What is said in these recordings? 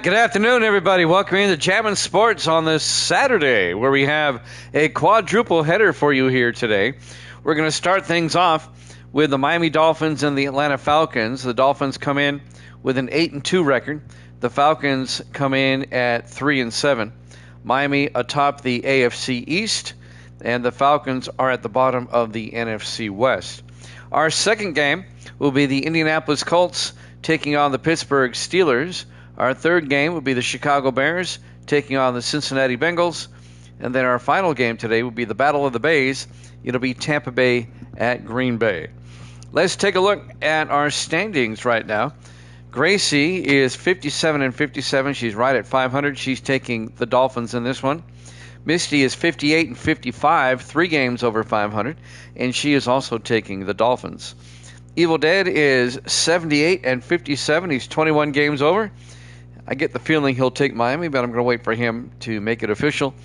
Good afternoon, everybody. Welcome into Jammin' Sports on this Saturday, where we have a quadruple header for you here today. We're going to start things off with the Miami Dolphins and the Atlanta Falcons. The Dolphins come in with an 8-2 record. The Falcons come in at 3-7. Miami atop the AFC East, and the Falcons are at the bottom of the NFC West. Our second game will be the Indianapolis Colts taking on the Pittsburgh Steelers. Our third game will be the Chicago Bears taking on the Cincinnati Bengals. And then our final game today will be the Battle of the Bays. It'll be Tampa Bay at Green Bay. Let's take a look at our standings right now. Gracie is 57-57. She's right at 500. She's taking the Dolphins in this one. Misty is 58-55, 3 games over 500, and she is also taking the Dolphins. Evil Dead is 78-57. He's 21 games over. I get the feeling he'll take Miami, but I'm going to wait for him to make it official.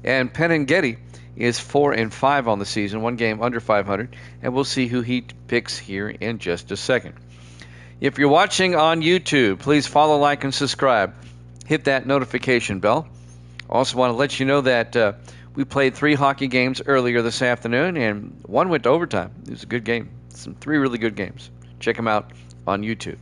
And Penn and Getty is 4-5 on the season, 1 game under 500, and we'll see who he picks here in just a second. If you're watching on YouTube, please follow, like, and subscribe. Hit that notification bell. Also want to let you know that we played 3 hockey games earlier this afternoon, and 1 went to overtime. It was a good game. 3 really good games. Check them out on YouTube.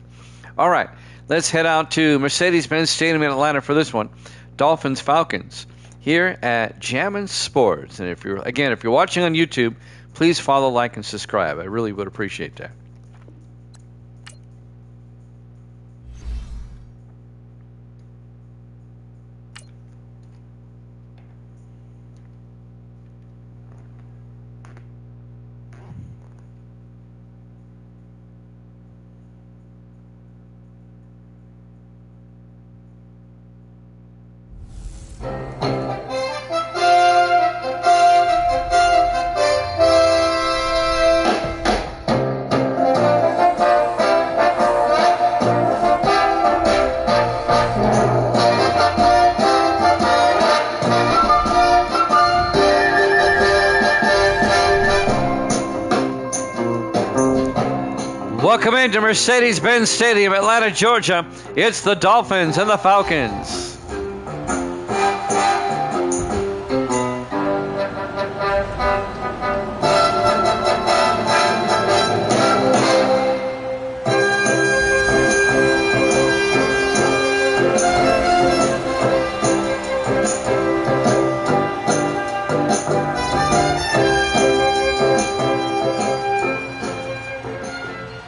All right, let's head out to Mercedes-Benz Stadium in Atlanta for this one. Dolphins-Falcons here at Jammin' Sports. And if you're watching on YouTube, please follow, like, and subscribe. I really would appreciate that. Welcome into Mercedes-Benz Stadium, Atlanta, Georgia. It's the Dolphins and the Falcons.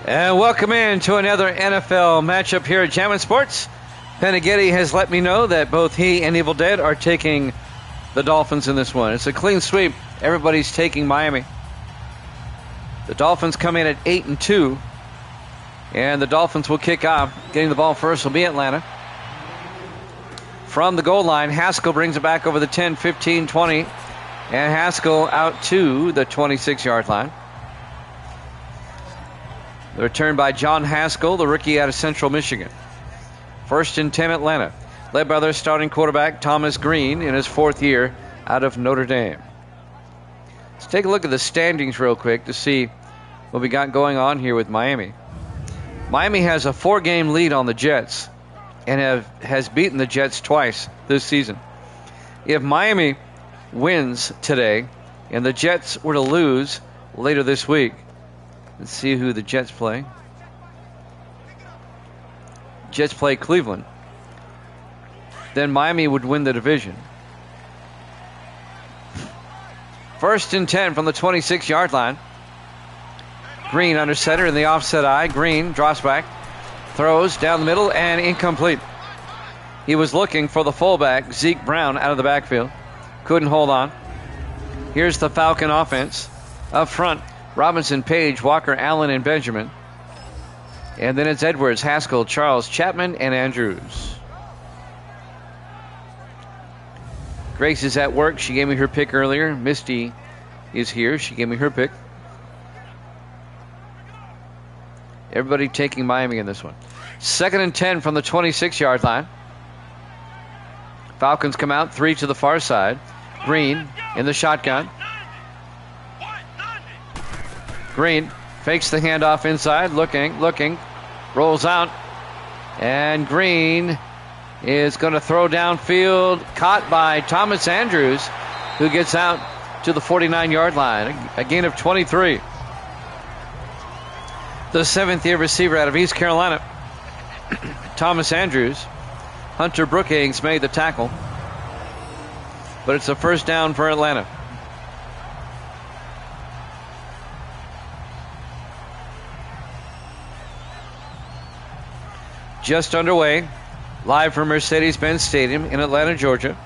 And welcome in to another NFL matchup here at Jammin' Sports. Peneghetti has let me know that both he and Evil Dead are taking the Dolphins in this one. It's a clean sweep. Everybody's taking Miami. The Dolphins come in at 8-2, and the Dolphins will kick off. Getting the ball first will be Atlanta. From the goal line, Haskell brings it back over the 10, 15, 20, and Haskell out to the 26-yard line. The return by John Haskell, the rookie out of Central Michigan. 1st and 10 Atlanta, led by their starting quarterback, Thomas Green, in his 4th year out of Notre Dame. Let's take a look at the standings real quick to see what we got going on here with Miami. Miami has a 4-game lead on the Jets and has beaten the Jets twice this season. If Miami wins today and the Jets were to lose later this week, let's see who the Jets play. Jets play Cleveland. Then Miami would win the division. 1st and 10 from the 26-yard line. Green under center in the offset eye. Green drops back, throws down the middle, and incomplete. He was looking for the fullback, Zeke Brown, out of the backfield. Couldn't hold on. Here's the Falcon offense. Up front, Robinson, Page, Walker, Allen, and Benjamin. And then it's Edwards, Haskell, Charles, Chapman, and Andrews. Grace is at work. She gave me her pick earlier. Misty is here. She gave me her pick. Everybody taking Miami in this one. 2nd and 10 from the 26-yard line. Falcons come out, 3 to the far side. Green in the shotgun. Green fakes the handoff inside, looking, rolls out, and Green is going to throw downfield, caught by Thomas Andrews, who gets out to the 49-yard line. A gain of 23. The seventh-year receiver out of East Carolina, Thomas Andrews. Hunter Brookings made the tackle, but it's a first down for Atlanta. Just underway, live from Mercedes-Benz Stadium in Atlanta, Georgia.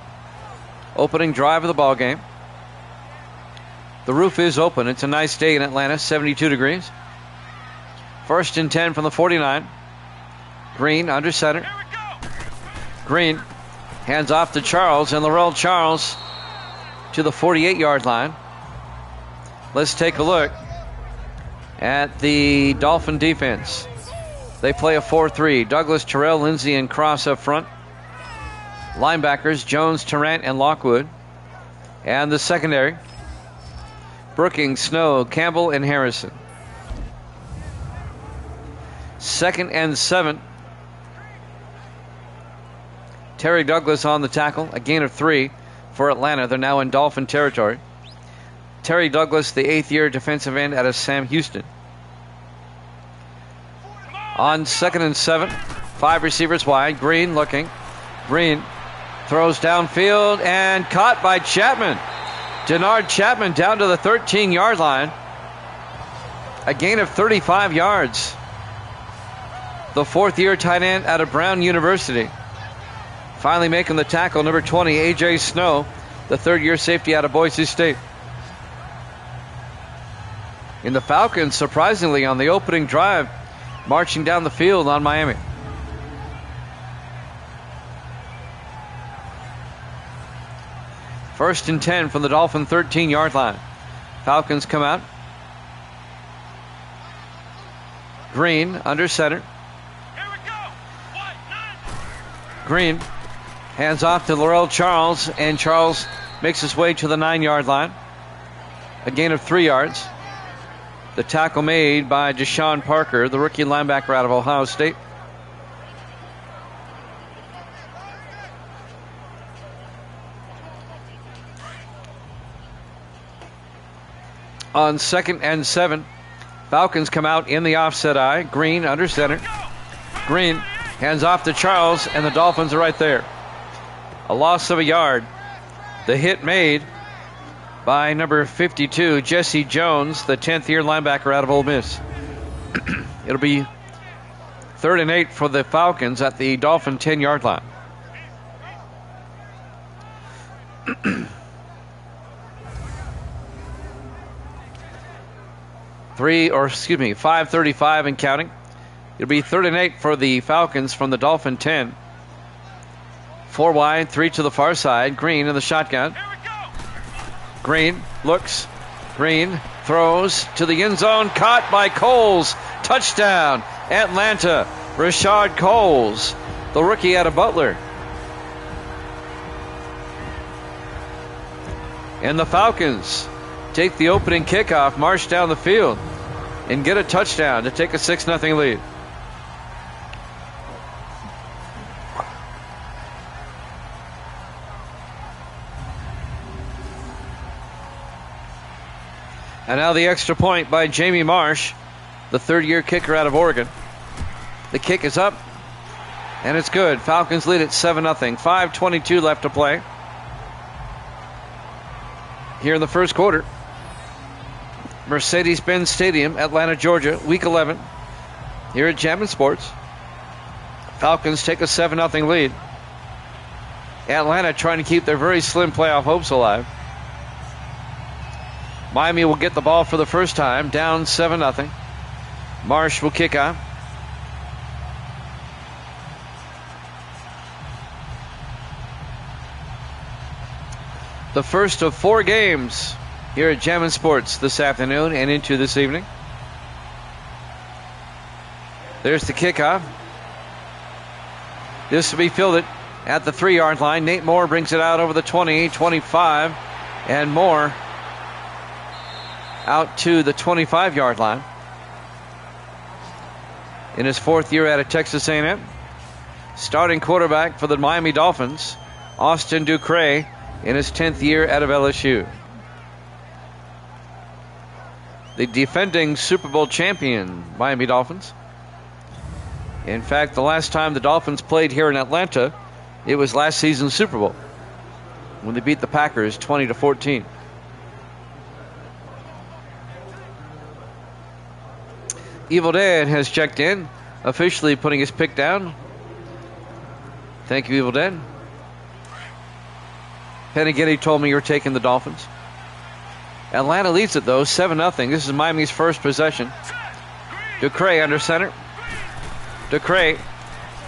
Opening drive of the ball game. The roof is open. It's a nice day in Atlanta, 72 degrees. First and 10 from the 49. Green under center. Green hands off to Charles, and Laurel Charles to the 48-yard line. Let's take a look at the Dolphin defense. They play a 4-3. Douglas, Terrell, Lindsey, and Cross up front. Linebackers, Jones, Tarrant, and Lockwood. And the secondary, Brookings, Snow, Campbell, and Harrison. 2nd and 7. Terry Douglas on the tackle. A gain of 3 for Atlanta. They're now in Dolphin territory. Terry Douglas, the 8th-year defensive end out of Sam Houston. On 2nd and 7, 5 receivers wide. Green looking. Green throws downfield and caught by Chapman. Denard Chapman down to the 13-yard line. A gain of 35 yards. The 4th-year tight end out of Brown University. Finally making the tackle, number 20, A.J. Snow, the 3rd-year safety out of Boise State. In the Falcons, surprisingly, on the opening drive, marching down the field on Miami. First and 10 from the Dolphin 13-yard line. Falcons come out. Green under center. Green hands off to Laurel Charles, and Charles makes his way to the 9-yard line. A gain of 3 yards. The tackle made by Deshaun Parker, the rookie linebacker out of Ohio State. On 2nd and 7, Falcons come out in the offset eye. Green under center. Green hands off to Charles, and the Dolphins are right there. A loss of a yard. The hit made by number 52, Jesse Jones, the 10th-year linebacker out of Ole Miss. It'll be 3rd and 8 for the Falcons at the Dolphin 10-yard line. 5:35 and counting. It'll be 3rd and 8 for the Falcons from the Dolphin 10. 4 wide, 3 to the far side. Green in the shotgun. Green looks. Green throws to the end zone. Caught by Coles. Touchdown, Atlanta. Rashard Coles, the rookie out of Butler. And the Falcons take the opening kickoff, march down the field, and get a touchdown to take a 6-0 lead. And now the extra point by Jamie Marsh, the 3rd-year kicker out of Oregon. The kick is up, and it's good. Falcons lead at 7-0. 5:22 left to play here in the first quarter. Mercedes-Benz Stadium, Atlanta, Georgia, Week 11. Here at Jammin' Sports. Falcons take a 7-0 lead. Atlanta trying to keep their very slim playoff hopes alive. Miami will get the ball for the first time, down 7-0. Marsh will kick off. The first of 4 games here at Jammin' Sports this afternoon and into this evening. There's the kickoff. This will be fielded at the 3-yard line. Nate Moore brings it out over the 20, 25, and Moore out to the 25-yard line. In his 4th year out of Texas A&M, Starting quarterback for the Miami Dolphins, Austin Ducre, in his 10th year out of LSU. The defending Super Bowl champion Miami Dolphins. In fact, the last time the Dolphins played here in Atlanta, it was last season's Super Bowl when they beat the Packers 20-14. Evil Dead has checked in, officially putting his pick down. Thank you, Evil Dead. Penny told me you were taking the Dolphins. Atlanta leads it, though, 7-0. This is Miami's first possession. Ducre under center. Ducre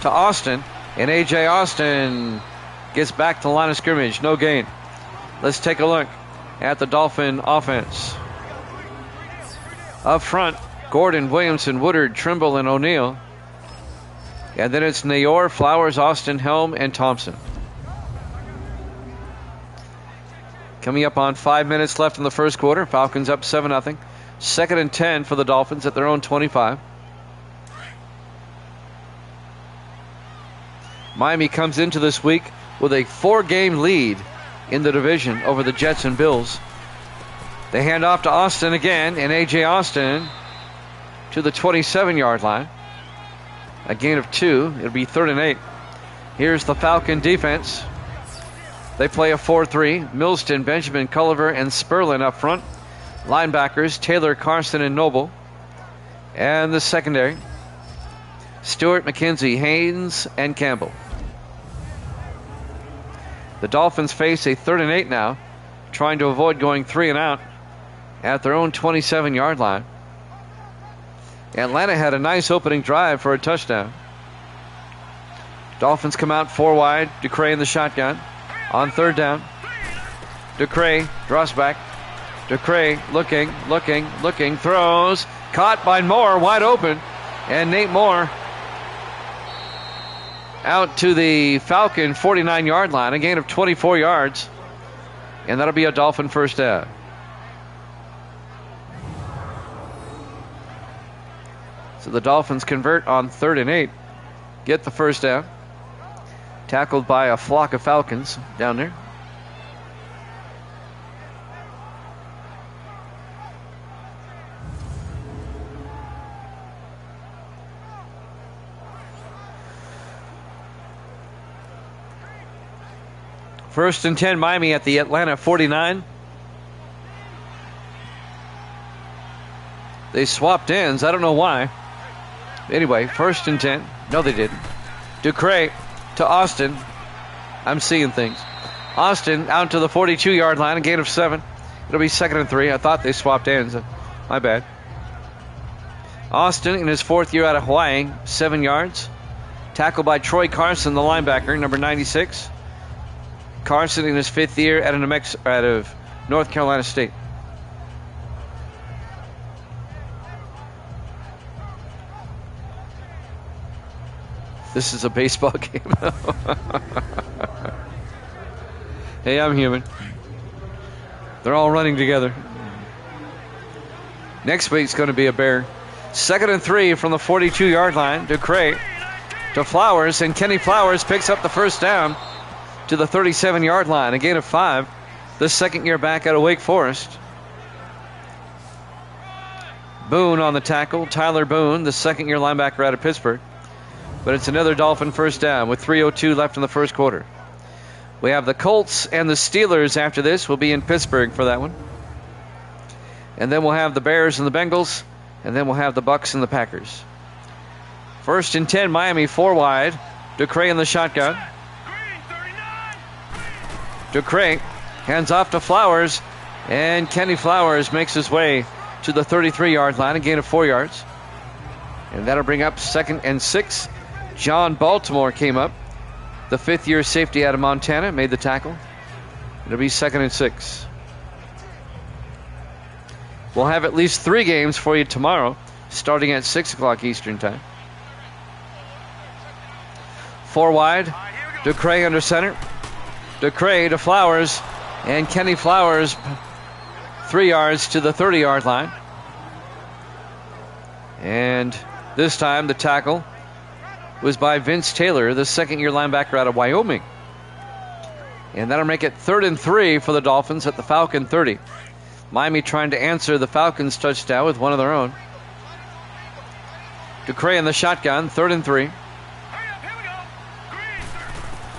to Austin. And A.J. Austin gets back to the line of scrimmage. No gain. Let's take a look at the Dolphin offense. Up front, Gordon, Williamson, Woodard, Trimble, and O'Neal. And then it's Nayor, Flowers, Austin, Helm, and Thompson. Coming up on 5 minutes left in the first quarter. Falcons up 7-0. 2nd and 10 for the Dolphins at their own 25. Miami comes into this week with a 4-game lead in the division over the Jets and Bills. They hand off to Austin again, and A.J. Austin to the 27-yard line. A gain of 2. It'll be 3rd and 8. Here's the Falcon defense. They play a 4-3. Milston, Benjamin, Culliver, and Sperlin up front. Linebackers, Taylor, Carson, and Noble. And the secondary, Stewart, McKenzie, Haynes, and Campbell. The Dolphins face a 3rd and 8 now, trying to avoid going 3 and out at their own 27-yard line. Atlanta had a nice opening drive for a touchdown. Dolphins come out 4 wide. Ducre in the shotgun. On 3rd down, Ducre draws back. Ducre looking, throws. Caught by Moore, wide open. And Nate Moore out to the Falcon 49-yard line, a gain of 24 yards. And that'll be a Dolphin first down. So the Dolphins convert on 3rd and 8. Get the first down. Tackled by a flock of Falcons down there. First and 10, Miami at the Atlanta 49. They swapped ends. I don't know why. Anyway, 1st and 10. No, they didn't. Ducre to Austin. I'm seeing things. Austin out to the 42-yard line, a gain of 7. It'll be 2nd and 3. I thought they swapped ends. My bad. Austin in his 4th year out of Hawaii, 7 yards. Tackled by Troy Carson, the linebacker, number 96. Carson in his 5th year out of North Carolina State. This is a baseball game. Hey, I'm human. They're all running together. Next week's going to be a bear. 2nd and 3 from the 42-yard line. Ducre to Flowers, and Kenny Flowers picks up the first down to the 37-yard line, a gain of 5. The 2nd year back out of Wake Forest. Boone on the tackle. Tyler Boone, the 2nd year linebacker out of Pittsburgh. But it's another Dolphin first down with 3:02 left in the first quarter. We have the Colts and the Steelers after this. We'll be in Pittsburgh for that one. And then we'll have the Bears and the Bengals. And then we'll have the Bucks and the Packers. 1st and 10, Miami 4 wide. Ducre in the shotgun. Ducre hands off to Flowers. And Kenny Flowers makes his way to the 33-yard line, a gain of 4 yards. And that'll bring up 2nd and 6. John Baltimore came up. The 5th year safety out of Montana made the tackle. It'll be 2nd and 6. We'll have at least 3 games for you tomorrow, starting at 6 o'clock Eastern time. 4 wide. Ducre under center. Ducre to Flowers. And Kenny Flowers 3 yards to the 30-yard line. And this time the tackle was by Vince Taylor, the second-year linebacker out of Wyoming. And that'll make it 3rd and 3 for the Dolphins at the Falcon 30. Miami trying to answer the Falcons' touchdown with one of their own. Ducray in the shotgun, 3rd and 3.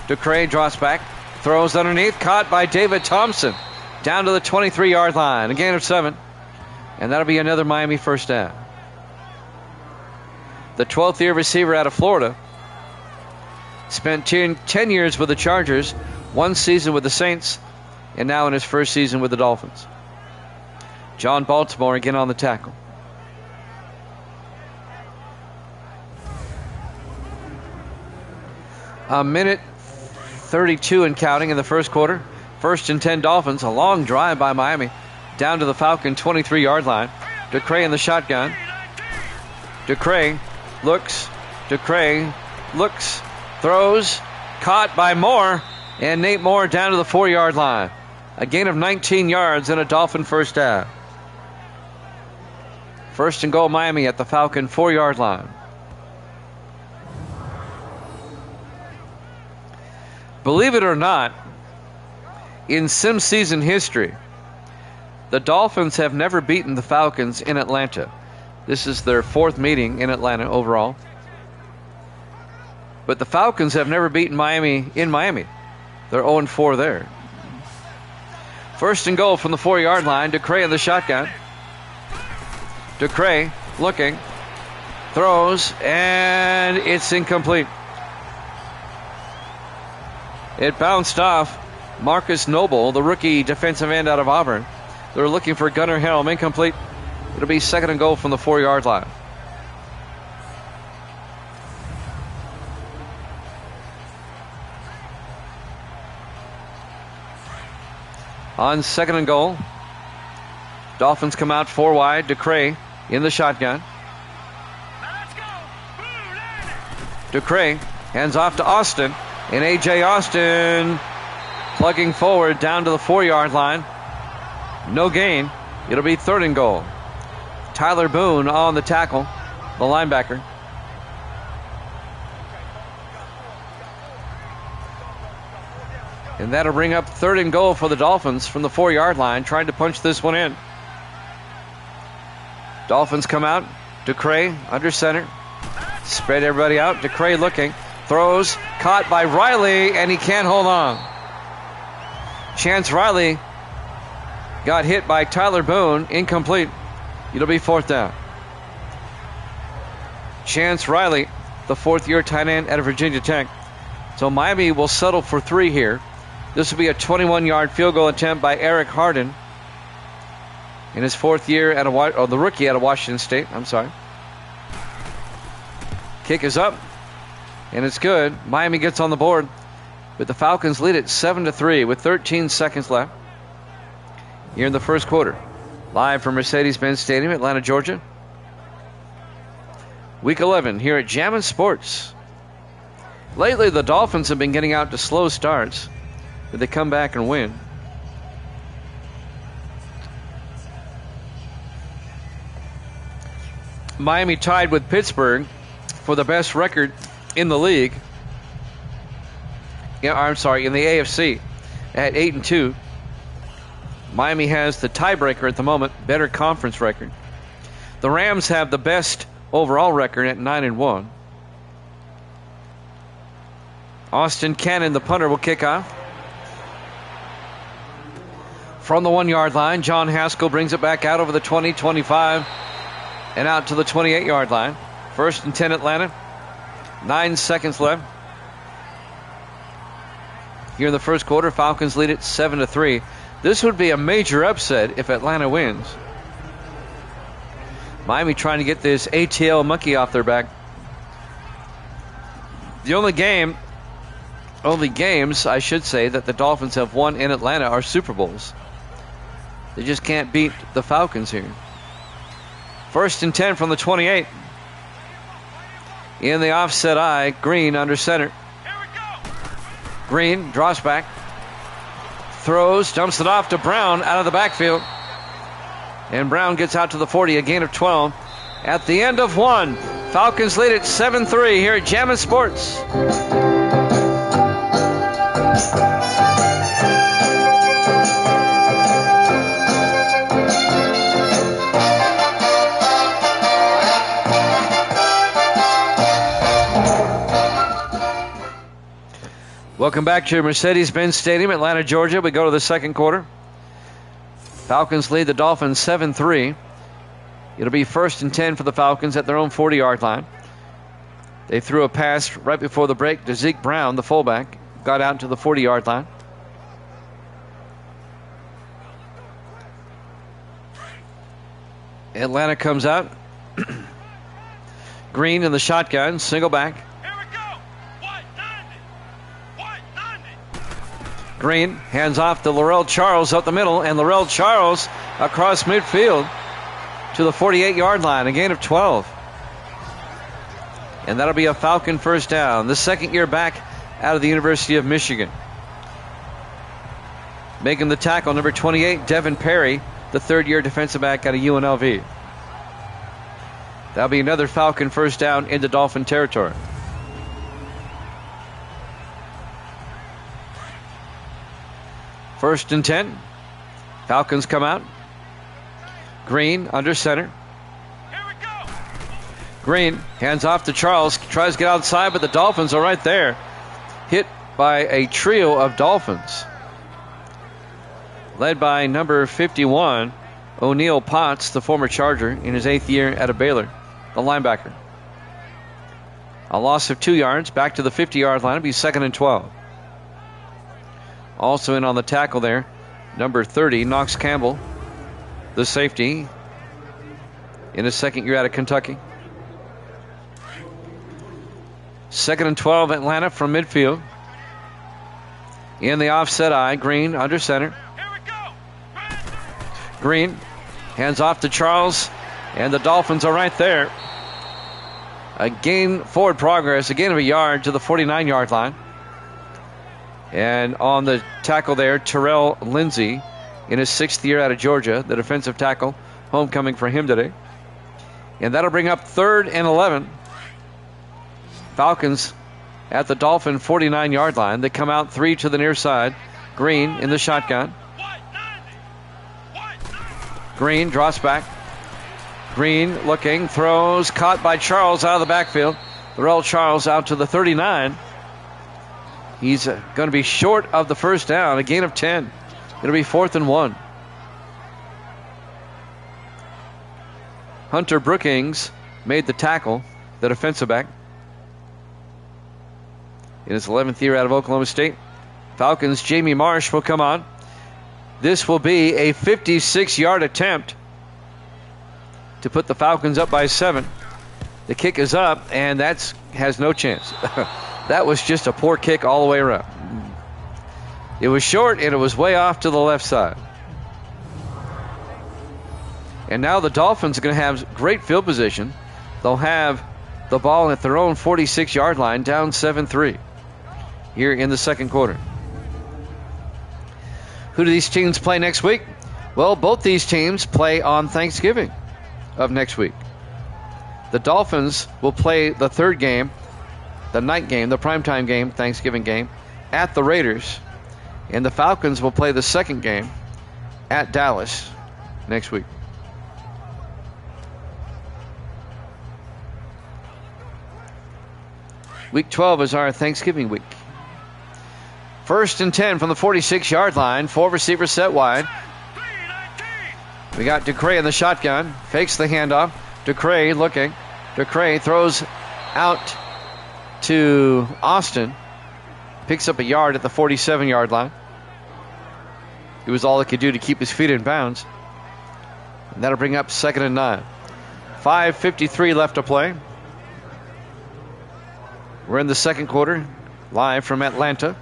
Ducray draws back, throws underneath, caught by David Thompson. Down to the 23-yard line, a gain of 7. And that'll be another Miami first down. The 12th-year receiver out of Florida. Spent 10 years with the Chargers, 1 season with the Saints, and now in his first season with the Dolphins. John Baltimore again on the tackle. A minute 32 and counting in the first quarter. 1st and 10 Dolphins. A long drive by Miami down to the Falcon 23-yard line. Ducray in the shotgun. Ducray looks, throws, caught by Moore, and Nate Moore down to the 4-yard line. A gain of 19 yards and a Dolphin first down. 1st and goal Miami at the Falcon 4-yard line. Believe it or not, in sim season history, the Dolphins have never beaten the Falcons in Atlanta. This is their 4th meeting in Atlanta overall. But the Falcons have never beaten Miami in Miami. They're 0-4 there. 1st and goal from the 4-yard line. Ducray in the shotgun. Ducray looking, throws, and it's incomplete. It bounced off Marcus Noble, the rookie defensive end out of Auburn. They're looking for Gunnar Helm, incomplete. It'll be 2nd and goal from the 4-yard line. On 2nd and goal, Dolphins come out 4 wide. Ducray in the shotgun. Ducray hands off to Austin. And A.J. Austin plugging forward down to the 4-yard line. No gain. It'll be 3rd and goal. Tyler Boone on the tackle, the linebacker. And that'll bring up 3rd and goal for the Dolphins from the 4-yard line, trying to punch this one in. Dolphins come out. Ducray under center. Spread everybody out. Ducray looking. Throws, caught by Riley, and he can't hold on. Chance Riley got hit by Tyler Boone, incomplete. It'll be 4th down. Chance Riley, the 4th-year tight end out of Virginia Tech. So Miami will settle for 3 here. This will be a 21-yard field goal attempt by Eric Harden in his 4th year at the rookie out of Washington State. Kick is up. And it's good. Miami gets on the board. But the Falcons lead it 7-3 with 13 seconds left here in the first quarter. Live from Mercedes-Benz Stadium, Atlanta, Georgia. Week 11 here at Jammin' Sports. Lately, the Dolphins have been getting out to slow starts, but they come back and win. Miami tied with Pittsburgh for the best record in the league. In the AFC at 8-2. Miami has the tiebreaker at the moment, better conference record. The Rams have the best overall record at 9-1. Austin Cannon, the punter, will kick off. From the 1-yard line, John Haskell brings it back out over the 20, 25, and out to the 28-yard line. 1st and 10 Atlanta. 9 seconds left. Here in the first quarter, Falcons lead it 7-3. This would be a major upset if Atlanta wins. Miami trying to get this ATL monkey off their back. The only games, I should say, that the Dolphins have won in Atlanta are Super Bowls. They just can't beat the Falcons here. 1st and 10 from the 28. In the offset eye, Green under center. Green draws back. Throws, dumps it off to Brown out of the backfield. And Brown gets out to the 40, a gain of 12. At the end of 1, Falcons lead at 7-3 here at Jammin' Sports. Welcome back to Mercedes-Benz Stadium, Atlanta, Georgia. We go to the second quarter. Falcons lead the Dolphins 7-3. It'll be 1st and 10 for the Falcons at their own 40-yard line. They threw a pass right before the break to Zeke Brown, the fullback. Got out to the 40-yard line. Atlanta comes out. Green in the shotgun, single back. Green hands off to Laurel Charles up the middle, and Laurel Charles across midfield to the 48-yard line, a gain of 12. And that'll be a Falcon first down. The second year back out of the University of Michigan. Making the tackle, number 28, Devin Perry, the third-year defensive back out of UNLV. That'll be another Falcon first down into Dolphin territory. First and 10. Falcons come out. Green under center. Green hands off to Charles. Tries to get outside, but the Dolphins are right there. Hit by a trio of Dolphins. Led by number 51, O'Neal Potts, the former Charger, in his 8th year at Baylor, the linebacker. A loss of 2 yards. Back to the 50-yard line. It'll be 2nd and 12. Also in on the tackle there, number 30, Knox Campbell, the safety, in his 2nd year out of Kentucky. 2nd and 12, Atlanta from midfield. In the offset eye, Green under center. Green hands off to Charles, and the Dolphins are right there. A gain forward progress, a gain of a yard to the 49-yard line. And on the tackle there, Terrell Lindsey in his 6th year out of Georgia, the defensive tackle, homecoming for him today. And that'll bring up 3rd and 11. Falcons at the Dolphin 49-yard line. They come out 3 to the near side. Green in the shotgun. Green drops back. Green looking, throws, caught by Charles out of the backfield. Laurel Charles out to the 39. He's going to be short of the first down, a gain of 10. It'll be 4th and 1. Hunter Brookings made the tackle, the defensive back. In his 11th year out of Oklahoma State. Falcons, Jamie Marsh will come on. This will be a 56-yard attempt to put the Falcons up by 7. The kick is up, and that has no chance. That was just a poor kick all the way around. It was short, and it was way off to the left side. And now the Dolphins are going to have great field position. They'll have the ball at their own 46-yard line, down 7-3 here in the second quarter. Who do these teams play next week? Well, both these teams play on Thanksgiving of next week. The Dolphins will play the third game, the night game, the primetime game, Thanksgiving game, at the Raiders. And the Falcons will play the second game at Dallas next week. Week 12 is our Thanksgiving week. 1st and 10 from the 46-yard line. 4 receivers set wide. We got Ducray in the shotgun. Fakes the handoff. Ducray looking. Ducray throws out to Austin. Picks up a yard at the 47-yard line. It was all he could do to keep his feet in bounds. And that'll bring up 2nd and 9. 5:53 left to play. We're in the second quarter, live from Atlanta.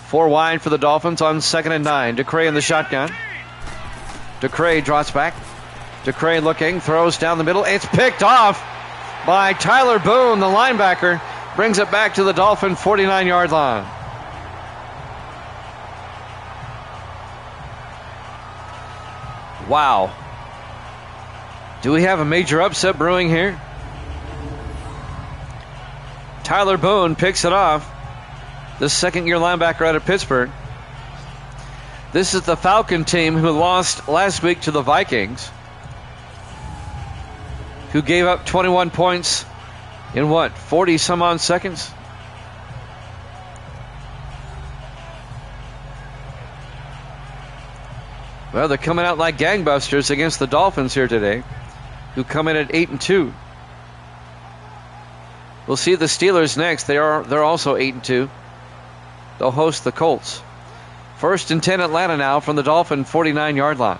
4 wide for the Dolphins on 2nd and 9. Ducray in the shotgun. Ducray drops back. Ducray looking, throws down the middle. It's picked off by Tyler Boone, the linebacker. Brings it back to the Dolphin 49-yard line. Wow. Do we have a major upset brewing here? Tyler Boone picks it off. The second-year linebacker out of Pittsburgh. This is the Falcon team who lost last week to the Vikings, who gave up 21 points in 40-some-odd seconds? Well, they're coming out like gangbusters against the Dolphins here today, who come in at 8-2. We'll see the Steelers next. They're also 8-2. They'll host the Colts. 1st and 10 Atlanta now from the Dolphin 49-yard line.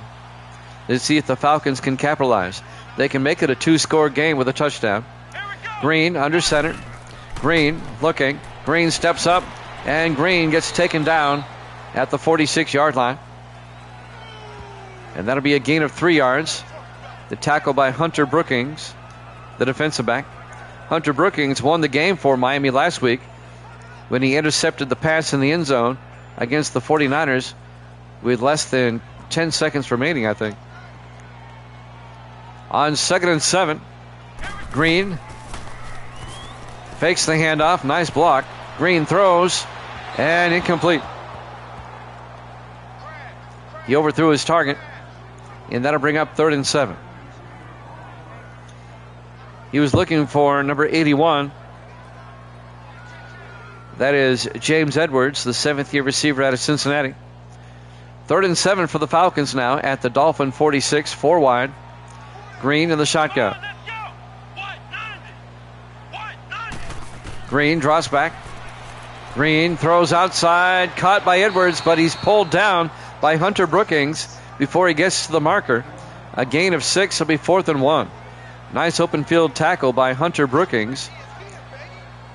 Let's see if the Falcons can capitalize. They can make it a 2-score game with a touchdown. Green under center. Green looking. Green steps up, and Green gets taken down at the 46-yard line. And that'll be a gain of 3 yards. The tackle by Hunter Brookings, the defensive back. Hunter Brookings won the game for Miami last week when he intercepted the pass in the end zone against the 49ers with less than 10 seconds remaining, I think. On 2nd and 7, Green fakes the handoff. Nice block. Green throws, and incomplete. He overthrew his target, and that'll bring up 3rd and 7. He was looking for number 81. That is James Edwards, the 7th-year receiver out of Cincinnati. 3rd and 7 for the Falcons now at the Dolphin 46, 4 wide. Green in the shotgun. Green draws back. Green throws outside, caught by Edwards, but he's pulled down by Hunter Brookings before he gets to the marker. A gain of 6 will be 4th and 1. Nice open field tackle by Hunter Brookings.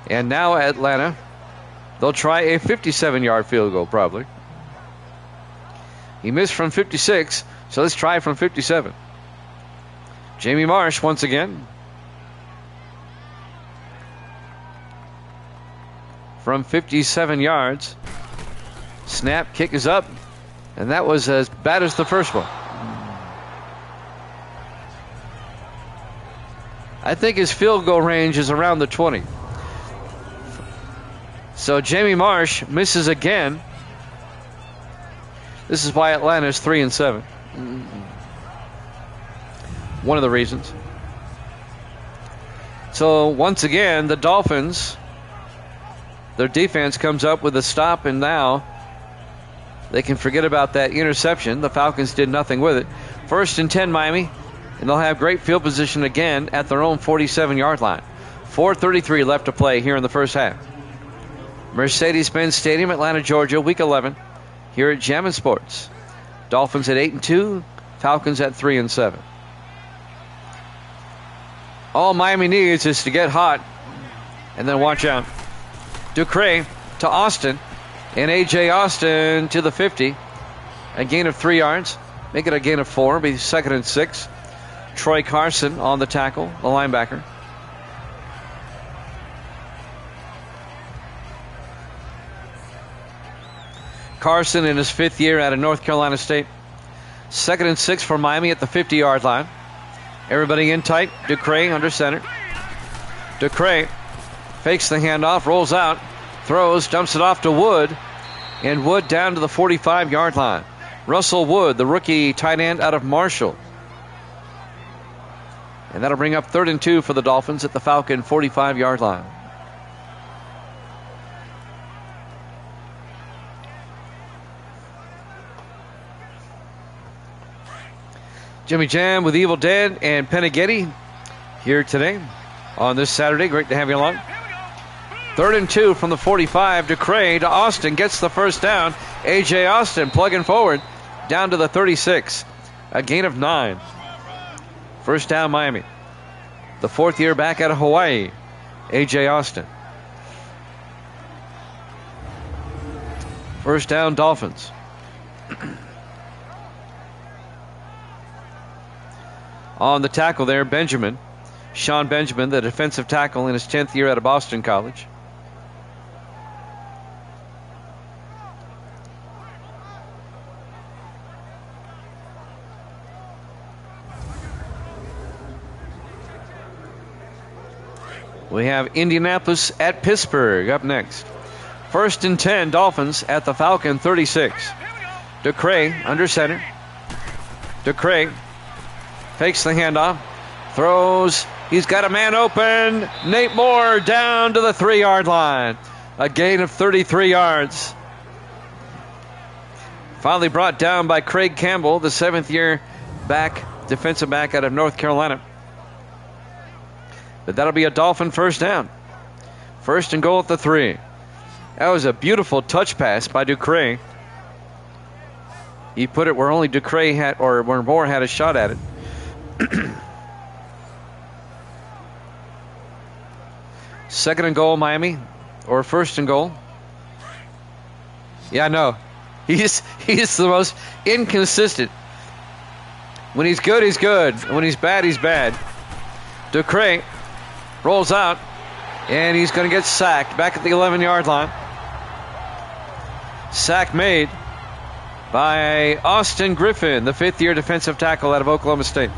And now Atlanta, they'll try a 57-yard field goal probably. He missed from 56, so let's try from 57. Jamie Marsh once again. From 57 yards. Snap, kick is up. And that was as bad as the first one. I think his field goal range is around the 20. So Jamie Marsh misses again. This is why Atlanta's 3 and 7. One of the reasons. So once again, the Dolphins, their defense comes up with a stop, and now they can forget about that interception. The Falcons did nothing with it. 1st and 10 Miami, and they'll have great field position again at their own 47-yard line. 4:33 left to play here in the first half. Mercedes-Benz Stadium, Atlanta, Georgia, Week 11, here at Jammin' Sports. Dolphins at 8-2, Falcons at 3 and 7. All Miami needs is to get hot, and then watch out. Ducre to Austin, and A.J. Austin to the 50. A gain of 3 yards. Make it a gain of 4. Be 2nd and 6. Troy Carson on the tackle, the linebacker. Carson in his 5th year out of North Carolina State. 2nd and 6 for Miami at the 50-yard line. Everybody in tight. Ducre under center. Ducre fakes the handoff, rolls out, throws, dumps it off to Wood, and Wood down to the 45-yard line. Russell Wood, the rookie tight end out of Marshall. And that'll bring up 3rd and 2 for the Dolphins at the Falcon 45-yard line. Jimmy Jam with Evil Dead and Peneghetti here today on this Saturday. Great to have you along. 3rd and 2 from the 45. Ducre to Austin, gets the first down. A.J. Austin plugging forward down to the 36. A gain of 9. First down Miami. The 4th year back out of Hawaii, A.J. Austin. First down Dolphins. On the tackle there, Benjamin. Sean Benjamin, the defensive tackle in his 10th year out of Boston College. We have Indianapolis at Pittsburgh up next. 1st and 10, Dolphins at the Falcon 36. DeCray under center. DeCray fakes the handoff. Throws. He's got a man open. Nate Moore down to the 3-yard line. A gain of 33 yards. Finally brought down by Craig Campbell, the 7th-year defensive back out of North Carolina. But that'll be a Dolphin first down. 1st and goal at the 3. That was a beautiful touch pass by DeCray. He put it where only DeCray had, or where Moore had a shot at it. 2nd and goal, Miami, or 1st and goal. Yeah, no, he's the most inconsistent. When he's good, he's good. When he's bad, he's bad. DeCray rolls out, and he's going to get sacked back at the 11-yard line. Sack made by Austin Griffin, the 5th-year defensive tackle out of Oklahoma State.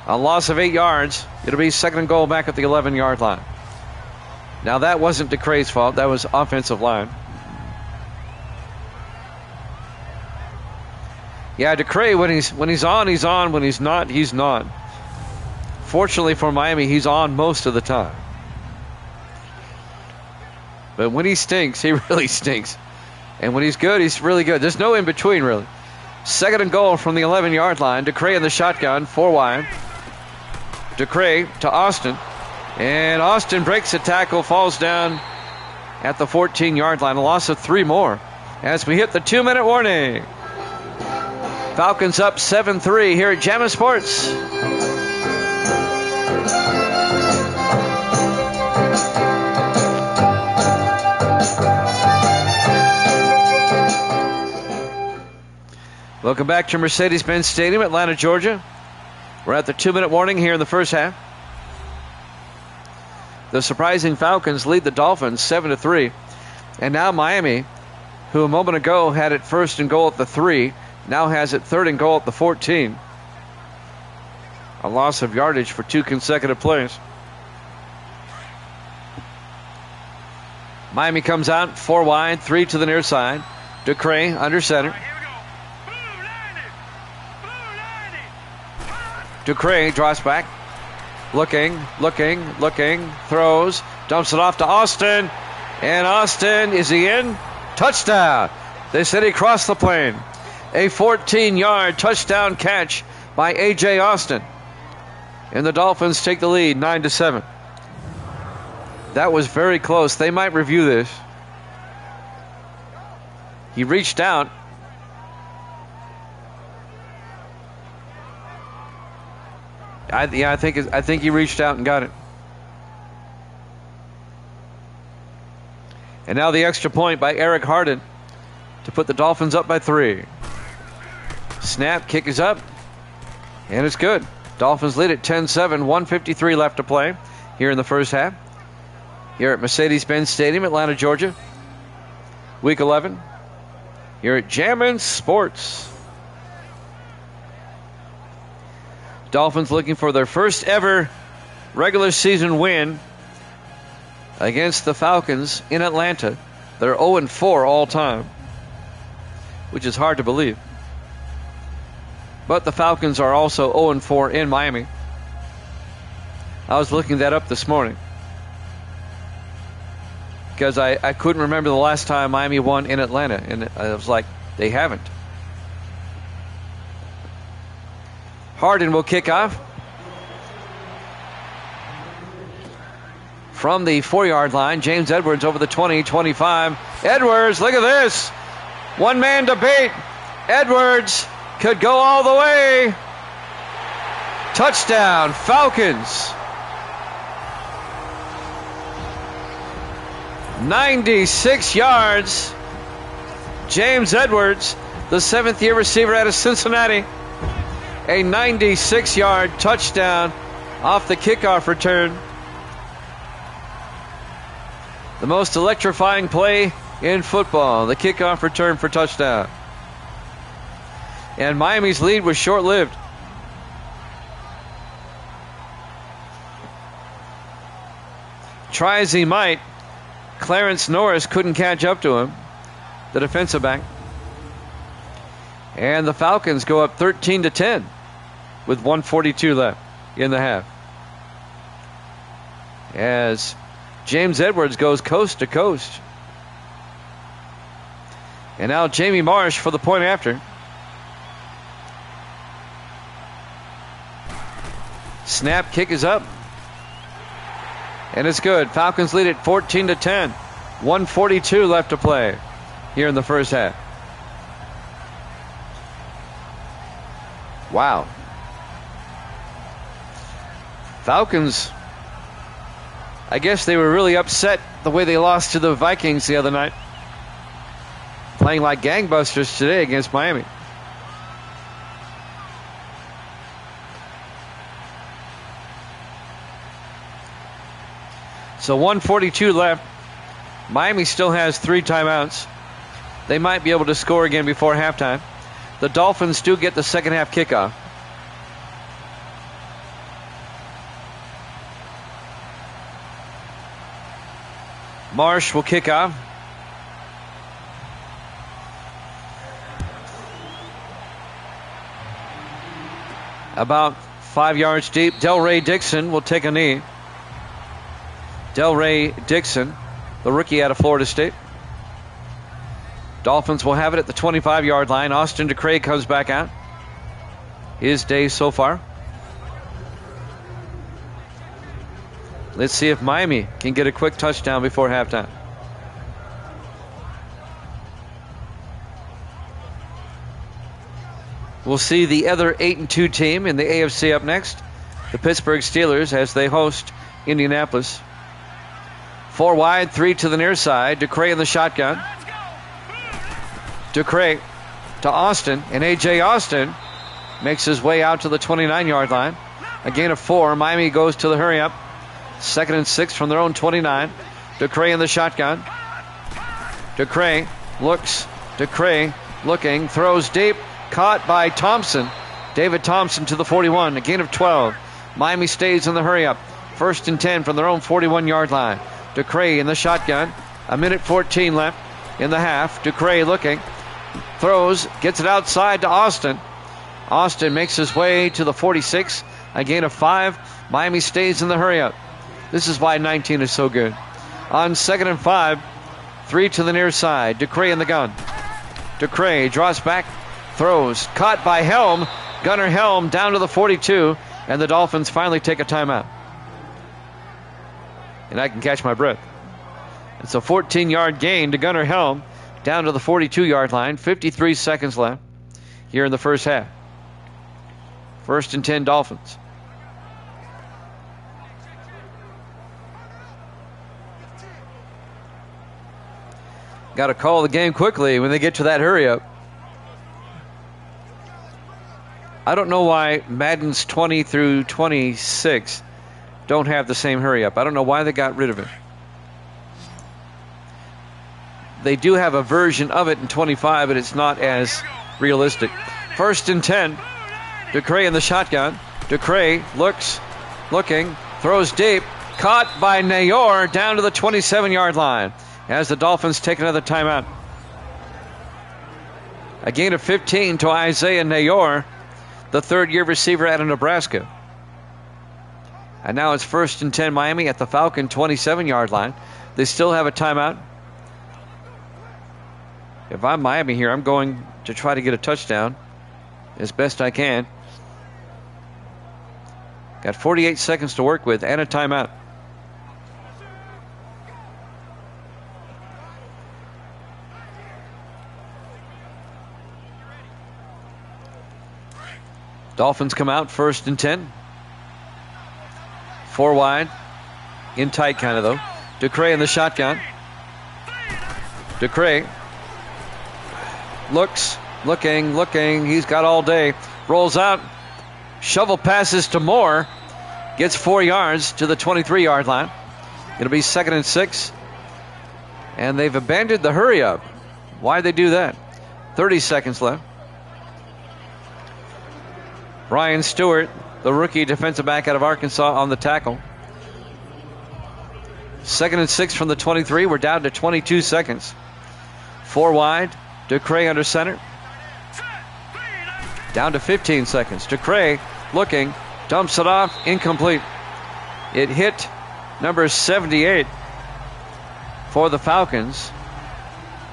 A loss of 8 yards. It'll be 2nd and goal back at the 11-yard line. Now that wasn't DeCray's fault. That was offensive line. Yeah, DeCray, when he's on, he's on. When he's not, he's not. Fortunately for Miami, he's on most of the time. But when he stinks, he really stinks. And when he's good, he's really good. There's no in between, really. 2nd and goal from the 11-yard line. DeCray in the shotgun, 4 wide. DeCray to Austin. And Austin breaks a tackle, falls down at the 14-yard line. A loss of 3 more as we hit the 2-minute warning. Falcons up 7-3 here at Jammin' Sports. Welcome back to Mercedes-Benz Stadium, Atlanta, Georgia. We're at the 2-minute warning here in the first half. The surprising Falcons lead the Dolphins 7-3. And now Miami, who a moment ago had it 1st and goal at the 3, now has it 3rd and goal at the 14. A loss of yardage for 2 consecutive plays. Miami comes out 4 wide, 3 to the near side. DeCray under center. DeCray draws back. Looking, throws, dumps it off to Austin. And Austin, is he in? Touchdown. They said he crossed the plane. A 14-yard touchdown catch by A.J. Austin. And the Dolphins take the lead 9-7. That was very close. They might review this. He reached out. I think he reached out and got it. And now the extra point by Eric Harden to put the Dolphins up by 3. Snap, kick is up, and it's good. Dolphins lead at 10-7, 1:53 left to play here in the first half. Here at Mercedes-Benz Stadium, Atlanta, Georgia. Week 11. Here at Jammin' Sports. Dolphins looking for their first ever regular season win against the Falcons in Atlanta. They're 0-4 all time, which is hard to believe. But the Falcons are also 0-4 in Miami. I was looking that up this morning because I couldn't remember the last time Miami won in Atlanta, and I was like, they haven't. Harden will kick off from the 4-yard line. James Edwards over the 20, 25. Edwards, look at this. One-man debate. Edwards could go all the way. Touchdown, Falcons. 96 yards. James Edwards, the 7th-year receiver out of Cincinnati. A 96-yard touchdown off the kickoff return. The most electrifying play in football, the kickoff return for touchdown. And Miami's lead was short-lived. Try as he might, Clarence Norris couldn't catch up to him, the defensive back. And the Falcons go up 13-10 with 1:42 left in the half. As James Edwards goes coast to coast. And now Jamie Marsh for the point after. Snap, kick is up. And it's good. Falcons lead it 14-10. 1:42 left to play here in the first half. Wow. Falcons, I guess they were really upset the way they lost to the Vikings the other night. Playing like gangbusters today against Miami. So 1:42 left. Miami still has 3 timeouts. They might be able to score again before halftime. The Dolphins do get the second half kickoff. Marsh will kick off. About 5 yards deep. Delray Dixon will take a knee. Delray Dixon, the rookie out of Florida State. Dolphins will have it at the 25-yard line. Austin DeCray comes back out. His day so far. Let's see if Miami can get a quick touchdown before halftime. We'll see the other 8-2 team in the AFC up next. The Pittsburgh Steelers as they host Indianapolis. 4 wide, 3 to the near side. DeCray in the shotgun. DeCray to Austin, and A.J. Austin makes his way out to the 29-yard line. A gain of 4. Miami goes to the hurry-up. 2nd and 6 from their own 29. DeCray in the shotgun. DeCray looks. DeCray looking. Throws deep. Caught by Thompson. David Thompson to the 41. A gain of 12. Miami stays in the hurry-up. 1st and 10 from their own 41-yard line. DeCray in the shotgun. 1:14 left in the half. DeCray looking. Throws. Gets it outside to Austin. Austin makes his way to the 46. A gain of 5. Miami stays in the hurry-up. This is why 19 is so good. On 2nd and 5. 3 to the near side. DeCray in the gun. DeCray draws back. Throws. Caught by Helm. Gunnar Helm down to the 42. And the Dolphins finally take a timeout. And I can catch my breath. It's a 14-yard gain to Gunnar Helm down to the 42-yard line. 53 seconds left here in the first half. 1st and 10 Dolphins. Got to call the game quickly when they get to that hurry-up. I don't know why Madden's 20 through 26 don't have the same hurry-up. I don't know why they got rid of it. They do have a version of it in 25, but it's not as realistic. 1st and 10. DeCray in the shotgun. DeCray looks, looking, throws deep. Caught by Nayor down to the 27-yard line as the Dolphins take another timeout. A gain of 15 to Isaiah Nayor, the third-year receiver out of Nebraska. And now it's 1st and 10 Miami at the Falcon 27-yard line. They still have a timeout. If I'm Miami here, I'm going to try to get a touchdown as best I can. Got 48 seconds to work with and a timeout. Dolphins come out 1st and 10. 4 wide. In tight kind of though. DeCray in the shotgun. DeCray looks, looking. He's got all day. Rolls out. Shovel passes to Moore. Gets 4 yards to the 23-yard line. It'll be 2nd and 6. And they've abandoned the hurry-up. Why'd they do that? 30 seconds left. Ryan Stewart, the rookie defensive back out of Arkansas, on the tackle. 2nd and 6 from the 23. We're down to 22 seconds. 4 wide. Ducray under center. Down to 15 seconds. Ducray looking. Dumps it off. Incomplete. It hit number 78 for the Falcons.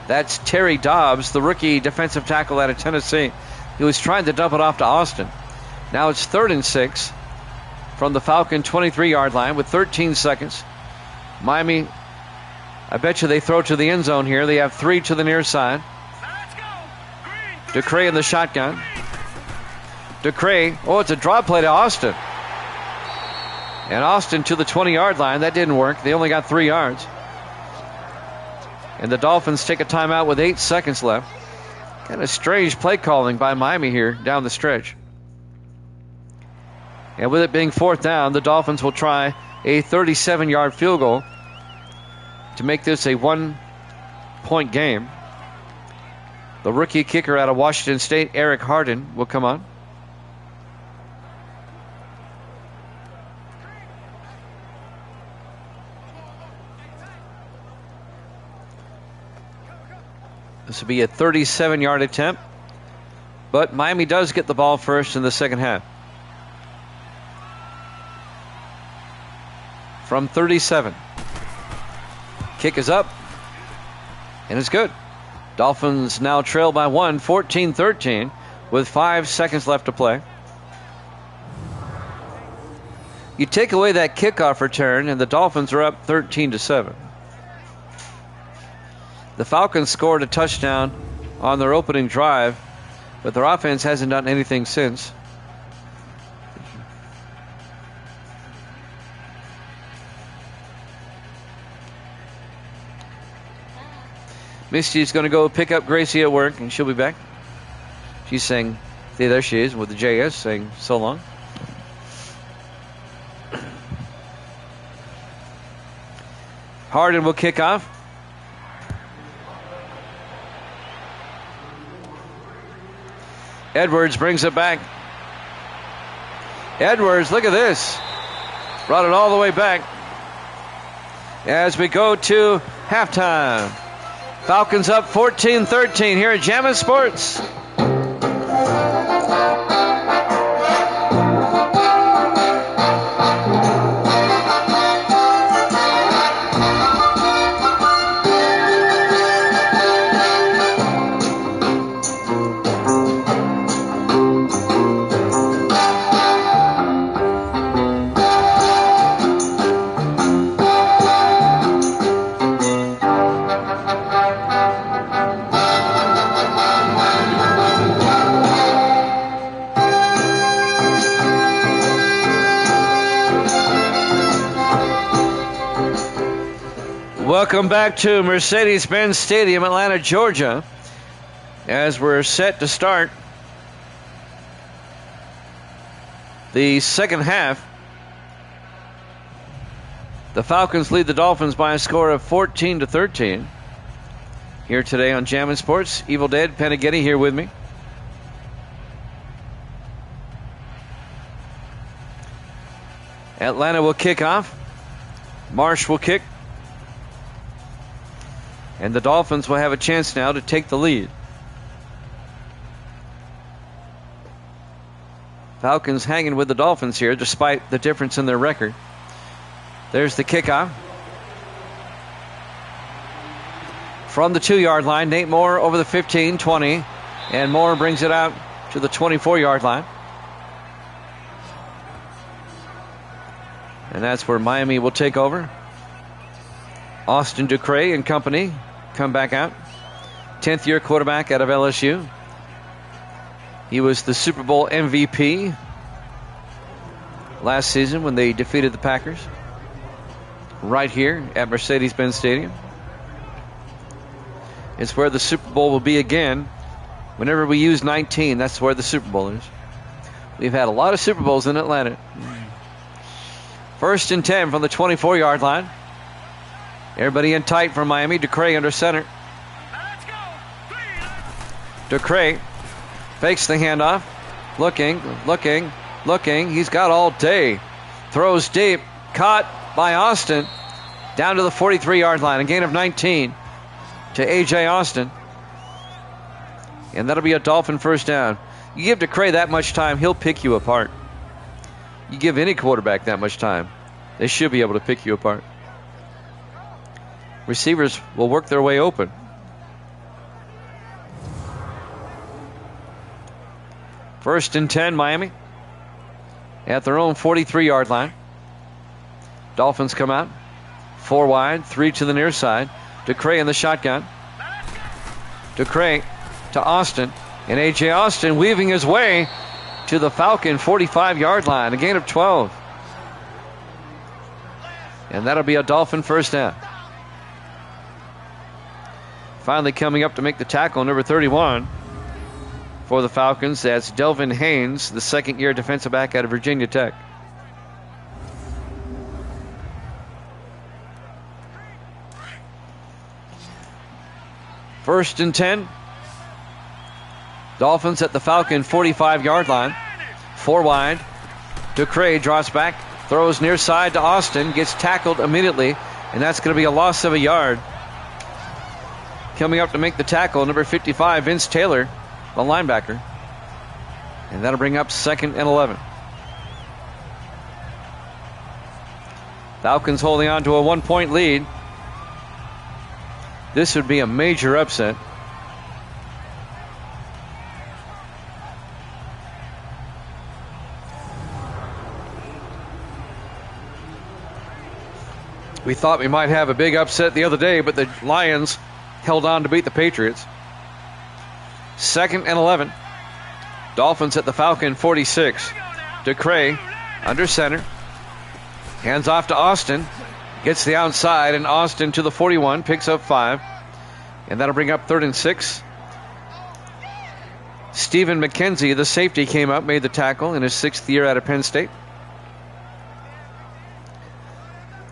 That's Terry Dobbs, the rookie defensive tackle out of Tennessee. He was trying to dump it off to Austin. Now it's 3rd and 6 from the Falcon 23-yard line with 13 seconds. Miami, I bet you they throw to the end zone here. They have 3 to the near side. Ducray in the shotgun. Ducray, it's a draw play to Austin. And Austin to the 20-yard line. That didn't work. They only got 3 yards. And the Dolphins take a timeout with 8 seconds left. Kind of strange play calling by Miami here down the stretch. And with it being 4th down, the Dolphins will try a 37-yard field goal to make this a 1-point game. The rookie kicker out of Washington State, Eric Harden, will come on. This will be a 37-yard attempt, but Miami does get the ball first in the second half. From 37. Kick is up, and it's good. Dolphins now trail by 1, 14-13, with 5 seconds left to play. You take away that kickoff return, and the Dolphins are up 13-7. The Falcons scored a touchdown on their opening drive, but their offense hasn't done anything since. Misty's going to go pick up Gracie at work, and she'll be back. She's saying, see, there she is with the JS saying so long. Harden will kick off. Edwards brings it back. Edwards, look at this. Brought it all the way back. As we go to halftime. Falcons up 14-13 here at Jammin' Sports. Welcome back to Mercedes-Benz Stadium, Atlanta, Georgia, as we're set to start the second half. The Falcons lead the Dolphins by a score of 14-13. Here today on Jammin' Sports, Evil Dead Penaghetti here with me. Atlanta will kick off. Marsh will kick. And the Dolphins will have a chance now to take the lead. Falcons hanging with the Dolphins here despite the difference in their record. There's the kickoff. From the 2-yard line, Nate Moore over the 15, 20. And Moore brings it out to the 24-yard line. And that's where Miami will take over. Austin Ducray and company come back out. 10th year quarterback out of LSU. He was the Super Bowl MVP last season when they defeated the Packers. Right here at Mercedes-Benz Stadium. It's where the Super Bowl will be again. Whenever we use 19, that's where the Super Bowl is. We've had a lot of Super Bowls in Atlanta. 1st and 10 from the 24-yard line. Everybody in tight for Miami. Ducray under center. Ducray fakes the handoff. Looking. He's got all day. Throws deep. Caught by Austin. down to the 43-yard line. A gain of 19 to A.J. Austin. And that'll be a Dolphin first down. You give DeCray that much time, he'll pick you apart. You give any quarterback that much time, they should be able to pick you apart. Receivers will work their way open. First and 10, Miami. At their own 43-yard line. Dolphins come out. 4 wide, 3 to the near side. DeCray in the shotgun. DeCray to Austin. And A.J. Austin weaving his way to the Falcon 45-yard line. A gain of 12. And that'll be a Dolphin first down. Finally coming up to make the tackle, number 31 for the Falcons. That's Delvin Haynes, the second-year defensive back out of Virginia Tech. First and 10. Dolphins at the Falcon 45-yard line. 4 wide. DeCray draws back, throws near side to Austin, gets tackled immediately, and that's going to be a loss of a yard. Coming up to make the tackle, number 55, Vince Taylor, the linebacker. And that'll bring up 2nd and 11. Falcons holding on to a 1-point lead. This would be a major upset. We thought we might have a big upset the other day, but the Lions held on to beat the Patriots. 2nd and 11. Dolphins at the Falcon 46. DeCray under center. Hands off to Austin. Gets the outside, and Austin to the 41. Picks up 5. And that'll bring up 3rd and 6. Stephen McKenzie, the safety, came up, made the tackle in his 6th year out of Penn State.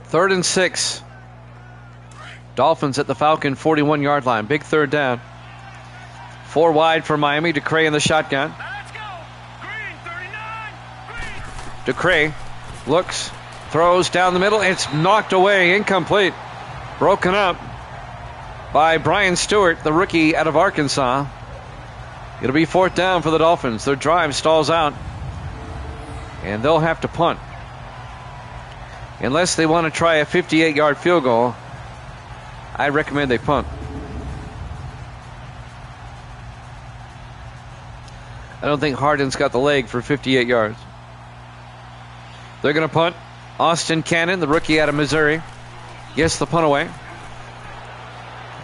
3rd and 6. Dolphins at the Falcon 41-yard line. Big third down. 4 wide for Miami. DeCray in the shotgun. DeCray looks, throws down the middle. It's knocked away, incomplete. Broken up by Brian Stewart, the rookie out of Arkansas. It'll be 4th down for the Dolphins. Their drive stalls out, and they'll have to punt. Unless they want to try a 58-yard field goal, I recommend they punt. I don't think Harden's got the leg for 58 yards. They're going to punt. Austin Cannon, the rookie out of Missouri, gets the punt away.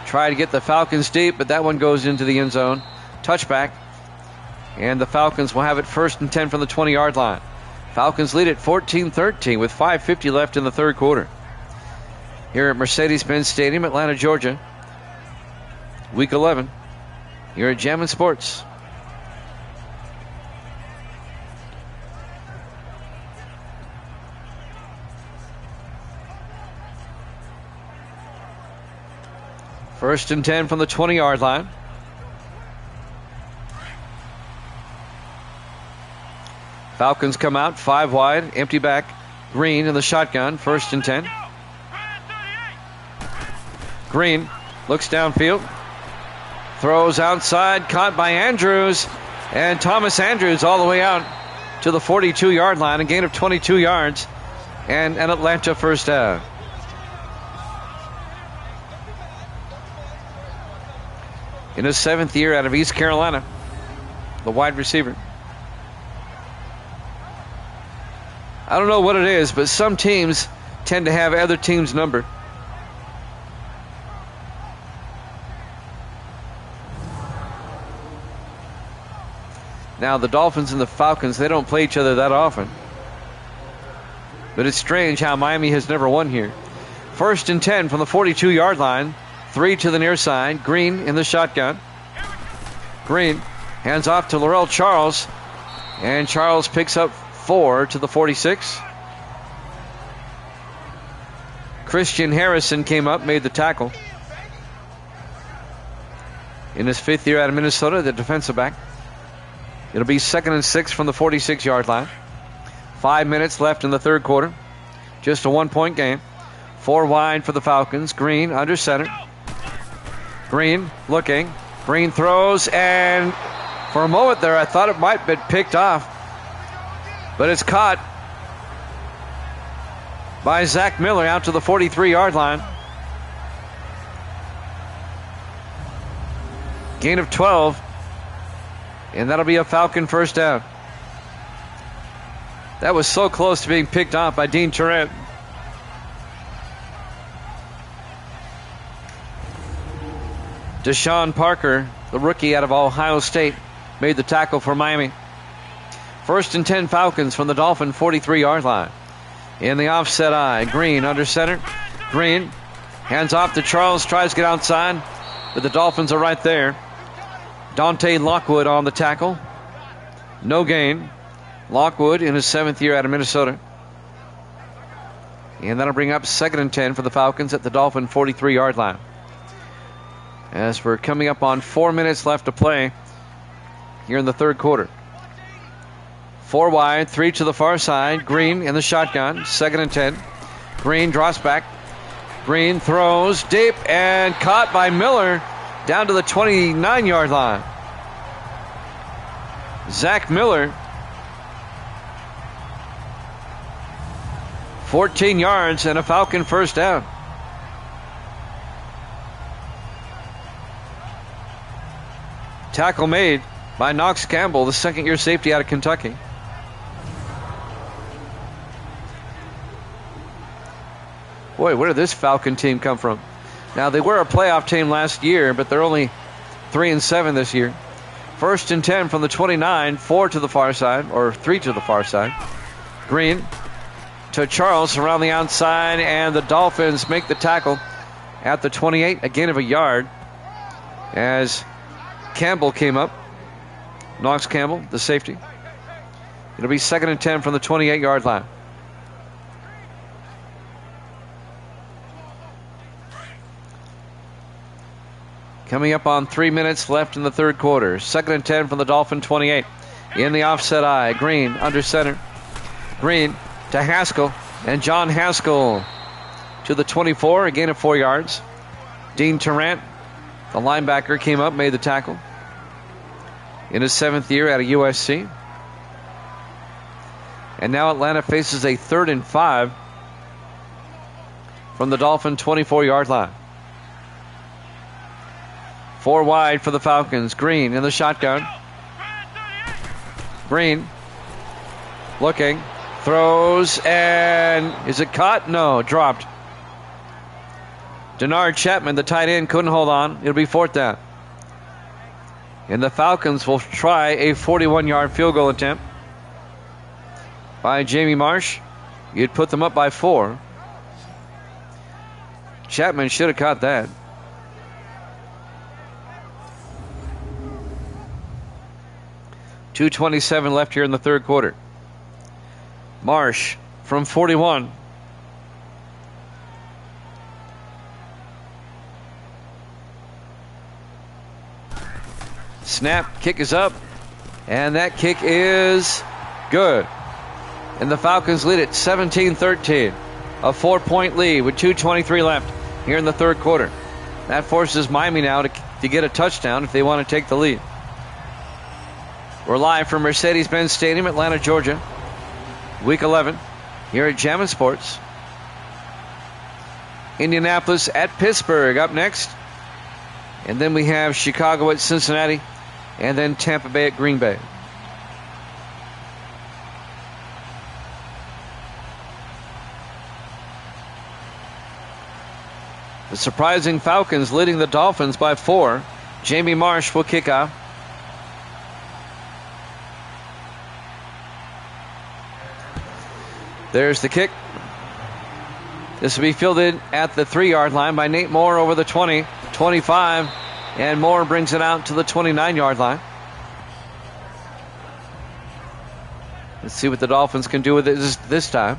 Try to get the Falcons deep, but that one goes into the end zone. Touchback. And the Falcons will have it 1st and 10 from the 20-yard line. Falcons lead at 14-13 with 5:50 left in the third quarter. Here at Mercedes-Benz Stadium, Atlanta, Georgia. Week 11. Here at Jammin' Sports. First and 10 from the 20-yard line. Falcons come out 5 wide, empty back. Green in the shotgun, 1st and 10. Green looks downfield, throws outside, caught by Andrews, and Thomas Andrews all the way out to the 42-yard line, a gain of 22 yards, and an Atlanta first down. In his 7th year out of East Carolina, the wide receiver. I don't know what it is, but some teams tend to have other teams' number. Now, the Dolphins and the Falcons, they don't play each other that often. But it's strange how Miami has never won here. 1st and 10 from the 42-yard line. 3 to the near side. Green in the shotgun. Green hands off to Laurel Charles. And Charles picks up 4 to the 46. Christian Harrison came up, made the tackle. In his 5th year out of Minnesota, the defensive back. It'll be 2nd and 6 from the 46-yard line. 5 minutes left in the third quarter. Just a 1-point game. 4 wide for the Falcons. Green under center. Green looking. Green throws, and for a moment there I thought it might have been picked off, but it's caught by Zach Miller out to the 43-yard line. Gain of 12, and that'll be a Falcon first down. That was so close to being picked off by Dean Tarrant. Deshaun Parker, the rookie out of Ohio State, made the tackle for Miami. 1st and 10 Falcons from the Dolphin 43-yard line. In the offset eye, Green under center. Green hands off to Charles, tries to get outside, but the Dolphins are right there. Dante Lockwood on the tackle. No gain. Lockwood in his 7th year out of Minnesota. And that'll bring up 2nd and 10 for the Falcons at the Dolphin 43-yard line. As we're coming up on 4 minutes left to play here in the third quarter. 4 wide, 3 to the far side. Green in the shotgun, 2nd and 10. Green drops back. Green throws deep and caught by Miller down to the 29-yard line. Zach Miller, 14 yards and a Falcon first down. Tackle made by Knox Campbell, the 2nd-year safety out of Kentucky. Boy, where did this Falcon team come from? Now, they were a playoff team last year, but they're only 3-7 this year. 1st and 10 from the 29, 4 to the far side, or 3 to the far side. Green to Charles around the outside, and the Dolphins make the tackle at the 28, a gain of a yard, as Campbell came up. Knox Campbell, the safety. It'll be 2nd and 10 from the 28-yard line. Coming up on 3 minutes left in the third quarter. 2nd and 10 from the Dolphin 28. In the offset eye, Green under center. Green to Haskell, and John Haskell to the 24, a gain of 4 yards. Dean Tarrant, the linebacker, came up, made the tackle. In his 7th year out of USC. And now Atlanta faces a 3rd and 5 from the Dolphin 24-yard line. 4 wide for the Falcons. Green in the shotgun. Green looking, throws, and is it caught? No, dropped. Denard Chapman, the tight end, couldn't hold on. It'll be 4th down. And the Falcons will try a 41-yard field goal attempt by Jamie Marsh. You'd put them up by 4. Chapman should have caught that. .227 left here in the third quarter. Marsh from 41. Snap, kick is up, and that kick is good. And the Falcons lead it 17-13. A 4-point lead with 2:23 left here in the third quarter. That forces Miami now to get a touchdown if they want to take the lead. We're live from Mercedes-Benz Stadium, Atlanta, Georgia. Week 11 here at Jammin' Sports. Indianapolis at Pittsburgh up next. And then we have Chicago at Cincinnati. And then Tampa Bay at Green Bay. The surprising Falcons leading the Dolphins by 4. Jamie Marsh will kick off. There's the kick. This will be fielded at the 3-yard line by Nate Moore over the 20, 25, and Moore brings it out to the 29-yard line. Let's see what the Dolphins can do with it this time.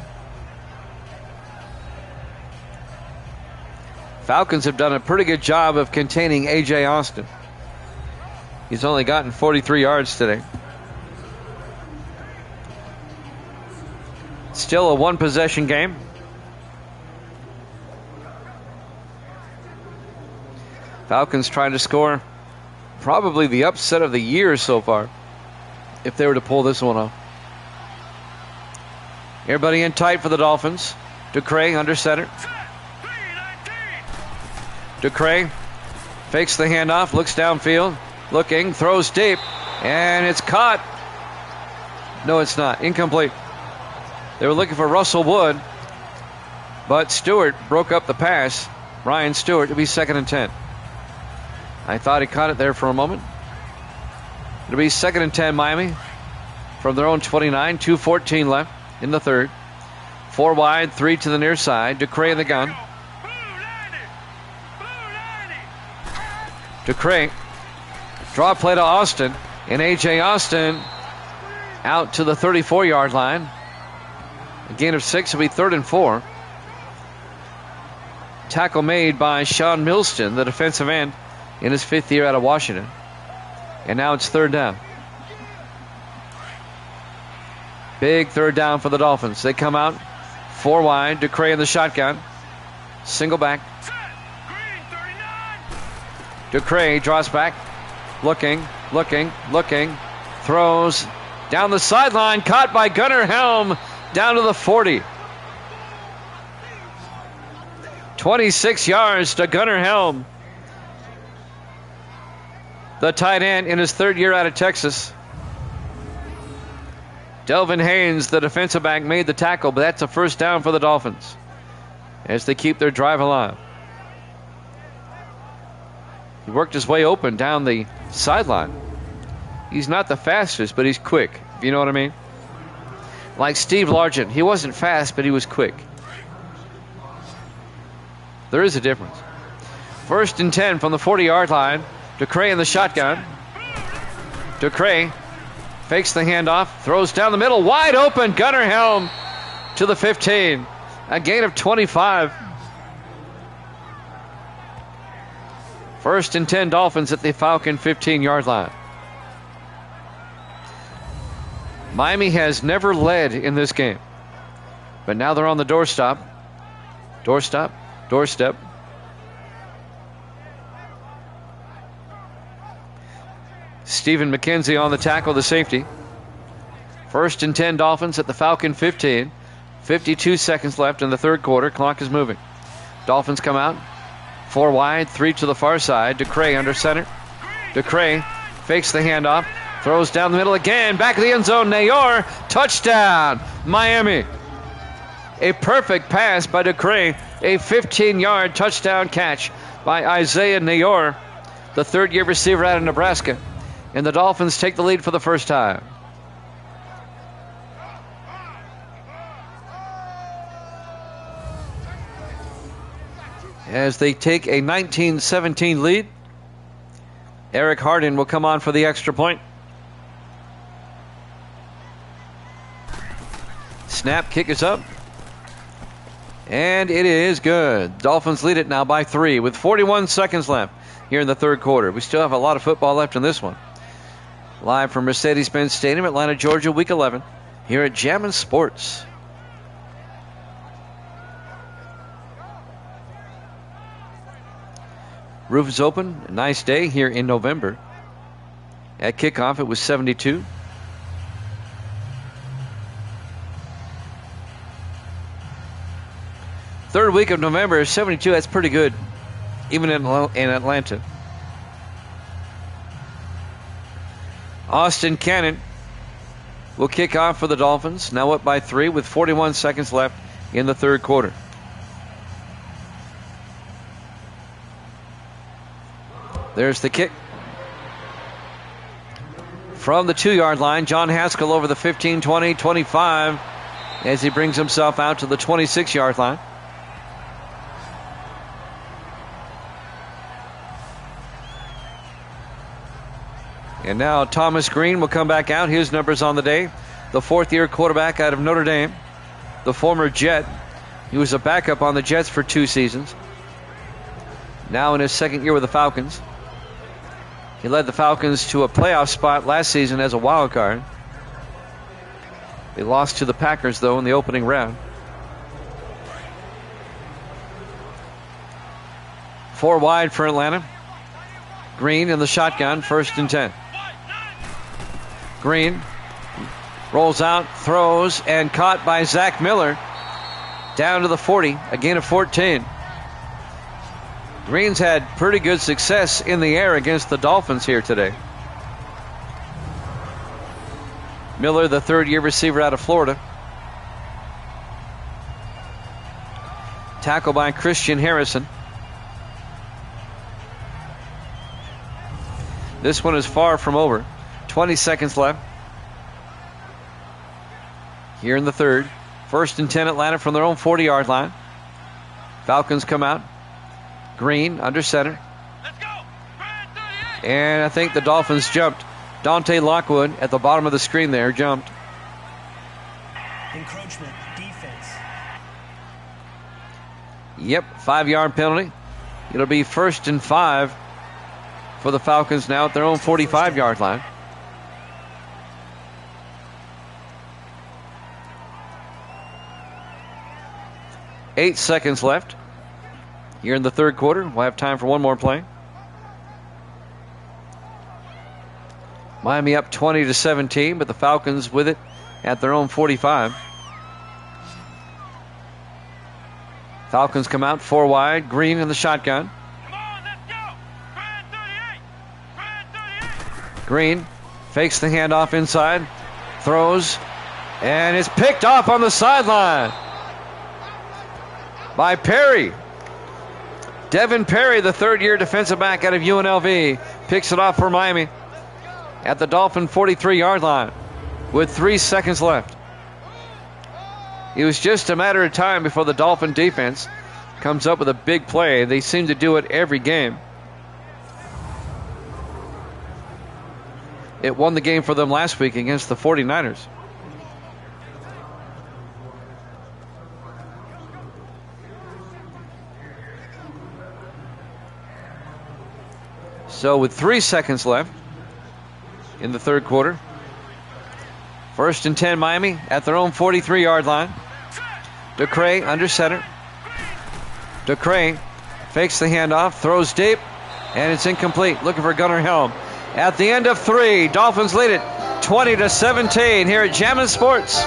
Falcons have done a pretty good job of containing A.J. Austin. He's only gotten 43 yards today. Still a one-possession game. Falcons trying to score probably the upset of the year so far, if they were to pull this one off. Everybody in tight for the Dolphins. Ducray under center. Ducray fakes the handoff, looks downfield, looking, throws deep, and it's caught. No, it's not. Incomplete. They were looking for Russell Wood, but Stewart broke up the pass. Ryan Stewart to be 2nd and 10. I thought he caught it there for a moment. It'll be 2nd and 10 Miami from their own 29. 2:14 left in the third. 4 wide, 3 to the near side. Ducray in the gun. Ducray. Draw play to Austin. And A.J. Austin out to the 34-yard line. A gain of 6 will be 3rd and 4. Tackle made by Sean Milston, the defensive end, in his 5th year out of Washington. And now it's 3rd down. Big 3rd down for the Dolphins. They come out 4 wide. Ducray in the shotgun. Single back. Ducray draws back. Looking. Throws down the sideline. Caught by Gunnar Helm down to the 40. 26 yards to Gunnar Helm, the tight end in his 3rd year out of Texas. Delvin Haynes, the defensive back, made the tackle, but that's a 1st down for the Dolphins as they keep their drive alive. He worked his way open down the sideline. He's not the fastest, but he's quick, if you know what I mean. Like Steve Largent, he wasn't fast, but he was quick. There is a difference. 1st and 10 from the 40-yard line. Ducray in the shotgun. Ducray fakes the handoff, throws down the middle, wide open. Gunnar Helm to the 15. A gain of 25. 1st and 10 Dolphins at the Falcon 15-yard line. Miami has never led in this game, but now they're on the doorstep. Stephen McKenzie on the tackle, the safety. 1st and 10 Dolphins at the Falcon 15. 52 seconds left in the 3rd quarter. Clock is moving. Dolphins come out 4 wide, 3 to the far side. Ducray under center. Ducray fakes the handoff, throws down the middle again, back of the end zone. Nayor, touchdown, Miami. A perfect pass by Ducray. A 15-yard touchdown catch by Isaiah Nayor, the 3rd-year receiver out of Nebraska. And the Dolphins take the lead for the first time. As they take a 19-17 lead, Eric Harden will come on for the extra point. Snap, kick is up. And it is good. Dolphins lead it now by 3 with 41 seconds left here in the 3rd quarter. We still have a lot of football left in this one. Live from Mercedes-Benz Stadium, Atlanta, Georgia, Week 11, here at Jammin' Sports. Roof is open. A nice day here in November. At kickoff, it was 72. Third week of November, 72. That's pretty good, even in Atlanta. Austin Cannon will kick off for the Dolphins. Now up by 3 with 41 seconds left in the 3rd quarter. There's the kick. From the 2-yard line, John Haskell over the 15, 20, 25 as he brings himself out to the 26-yard line. And now Thomas Green will come back out. His numbers on the day. The 4th-year quarterback out of Notre Dame. The former Jet. He was a backup on the Jets for 2 seasons. Now in his 2nd year with the Falcons. He led the Falcons to a playoff spot last season as a wild card. They lost to the Packers, though, in the opening round. 4 wide for Atlanta. Green in the shotgun, 1st and 10. Green rolls out, throws, and caught by Zach Miller. Down to the 40, a gain of 14. Green's had pretty good success in the air against the Dolphins here today. Miller, the third-year receiver out of Florida. Tackle by Christian Harrison. This one is far from over. 20 seconds left. Here in the third. 1st and 10 Atlanta from their own 40-yard line. Falcons come out. Green under center. Let's go. And I think the Dolphins jumped. Dante Lockwood at the bottom of the screen there jumped. Encroachment, defense. Yep, 5-yard penalty. It'll be 1st and 5 for the Falcons now at their own 45-yard line. Eight seconds left here in the third quarter. We'll have time for one more play. Miami up 20-17, but the Falcons with it at their own 45. Falcons come out 4 wide. Green in the shotgun. Come on, let's go. Brad 38. Brad 38. Green fakes the handoff inside. Throws. And is picked off on the sideline by Perry. Devin Perry, the third-year defensive back out of UNLV, picks it off for Miami at the Dolphin 43-yard line with 3 seconds left. It was just a matter of time before the Dolphin defense comes up with a big play. They seem to do it every game. It won the game for them last week against the 49ers. So with 3 seconds left in the third quarter, 1st and 10 Miami at their own 43-yard line. DeCray under center. DeCray fakes the handoff, throws deep, and it's incomplete. Looking for Gunnar Helm. At the end of 3, Dolphins lead it 20-17 here at Jammin' Sports.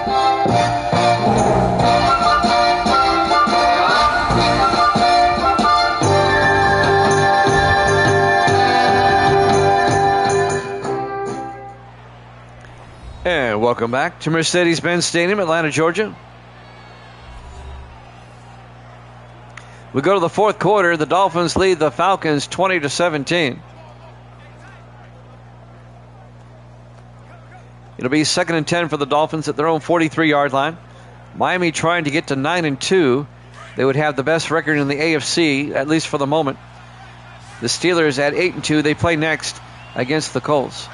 And welcome back to Mercedes-Benz Stadium, Atlanta, Georgia. We go to the fourth quarter. The Dolphins lead the Falcons 20-17. It'll be 2nd and 10 for the Dolphins at their own 43-yard line. Miami trying to get to 9-2. They would have the best record in the AFC, at least for the moment. The Steelers at 8-2. They play next against the Colts.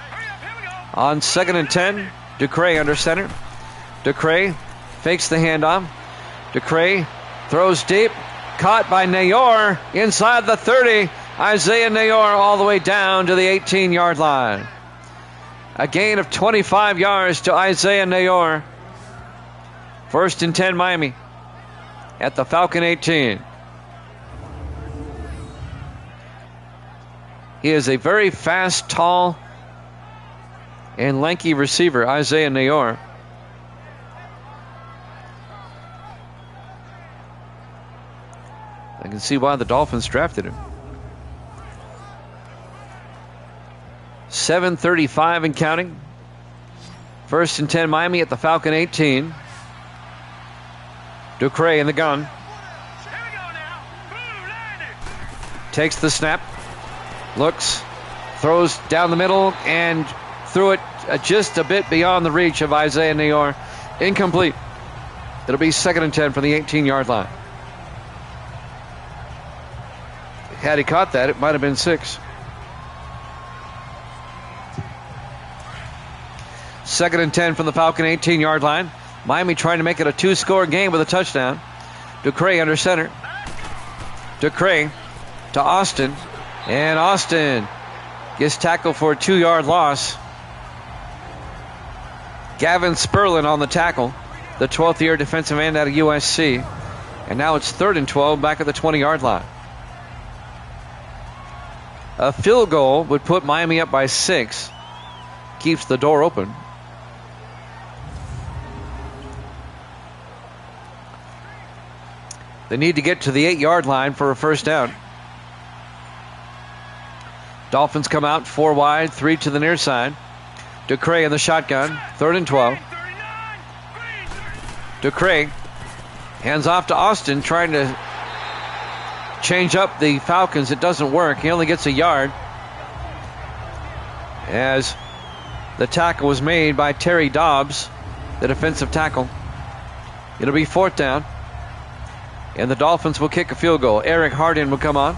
On 2nd and 10, DeCray under center. DeCray fakes the handoff. DeCray throws deep. Caught by Nayor inside the 30. Isaiah Nayor all the way down to the 18-yard line. A gain of 25 yards to Isaiah Nayor. 1st and 10 Miami at the Falcon 18. He is a very fast, tall, and lanky receiver, Isaiah Nayor. I can see why the Dolphins drafted him. 7:35 and counting. 1st and 10 Miami at the Falcon 18. DeCray in the gun. Takes the snap. Looks. Throws down the middle and threw it just a bit beyond the reach of Isaiah Nayor. Incomplete. It'll be 2nd and 10 from the 18-yard line. Had he caught that, it might have been 6. 2nd and 10 from the Falcon 18-yard line. Miami trying to make it a 2-score game with a touchdown. DeCray under center. DeCray to Austin. And Austin gets tackled for a 2-yard loss. Gavin Sperlin on the tackle, the 12th-year defensive end out of USC. And now it's 3rd and 12 back at the 20-yard line. A field goal would put Miami up by 6. Keeps the door open. They need to get to the 8-yard line for a first down. Dolphins come out 4 wide, 3 to the near side. Ducray in the shotgun, 3rd and 12. Ducray hands off to Austin, trying to change up the Falcons. It doesn't work. He only gets a yard as the tackle was made by Terry Dobbs, the defensive tackle. It'll be 4th down, and the Dolphins will kick a field goal. Eric Hardin will come on.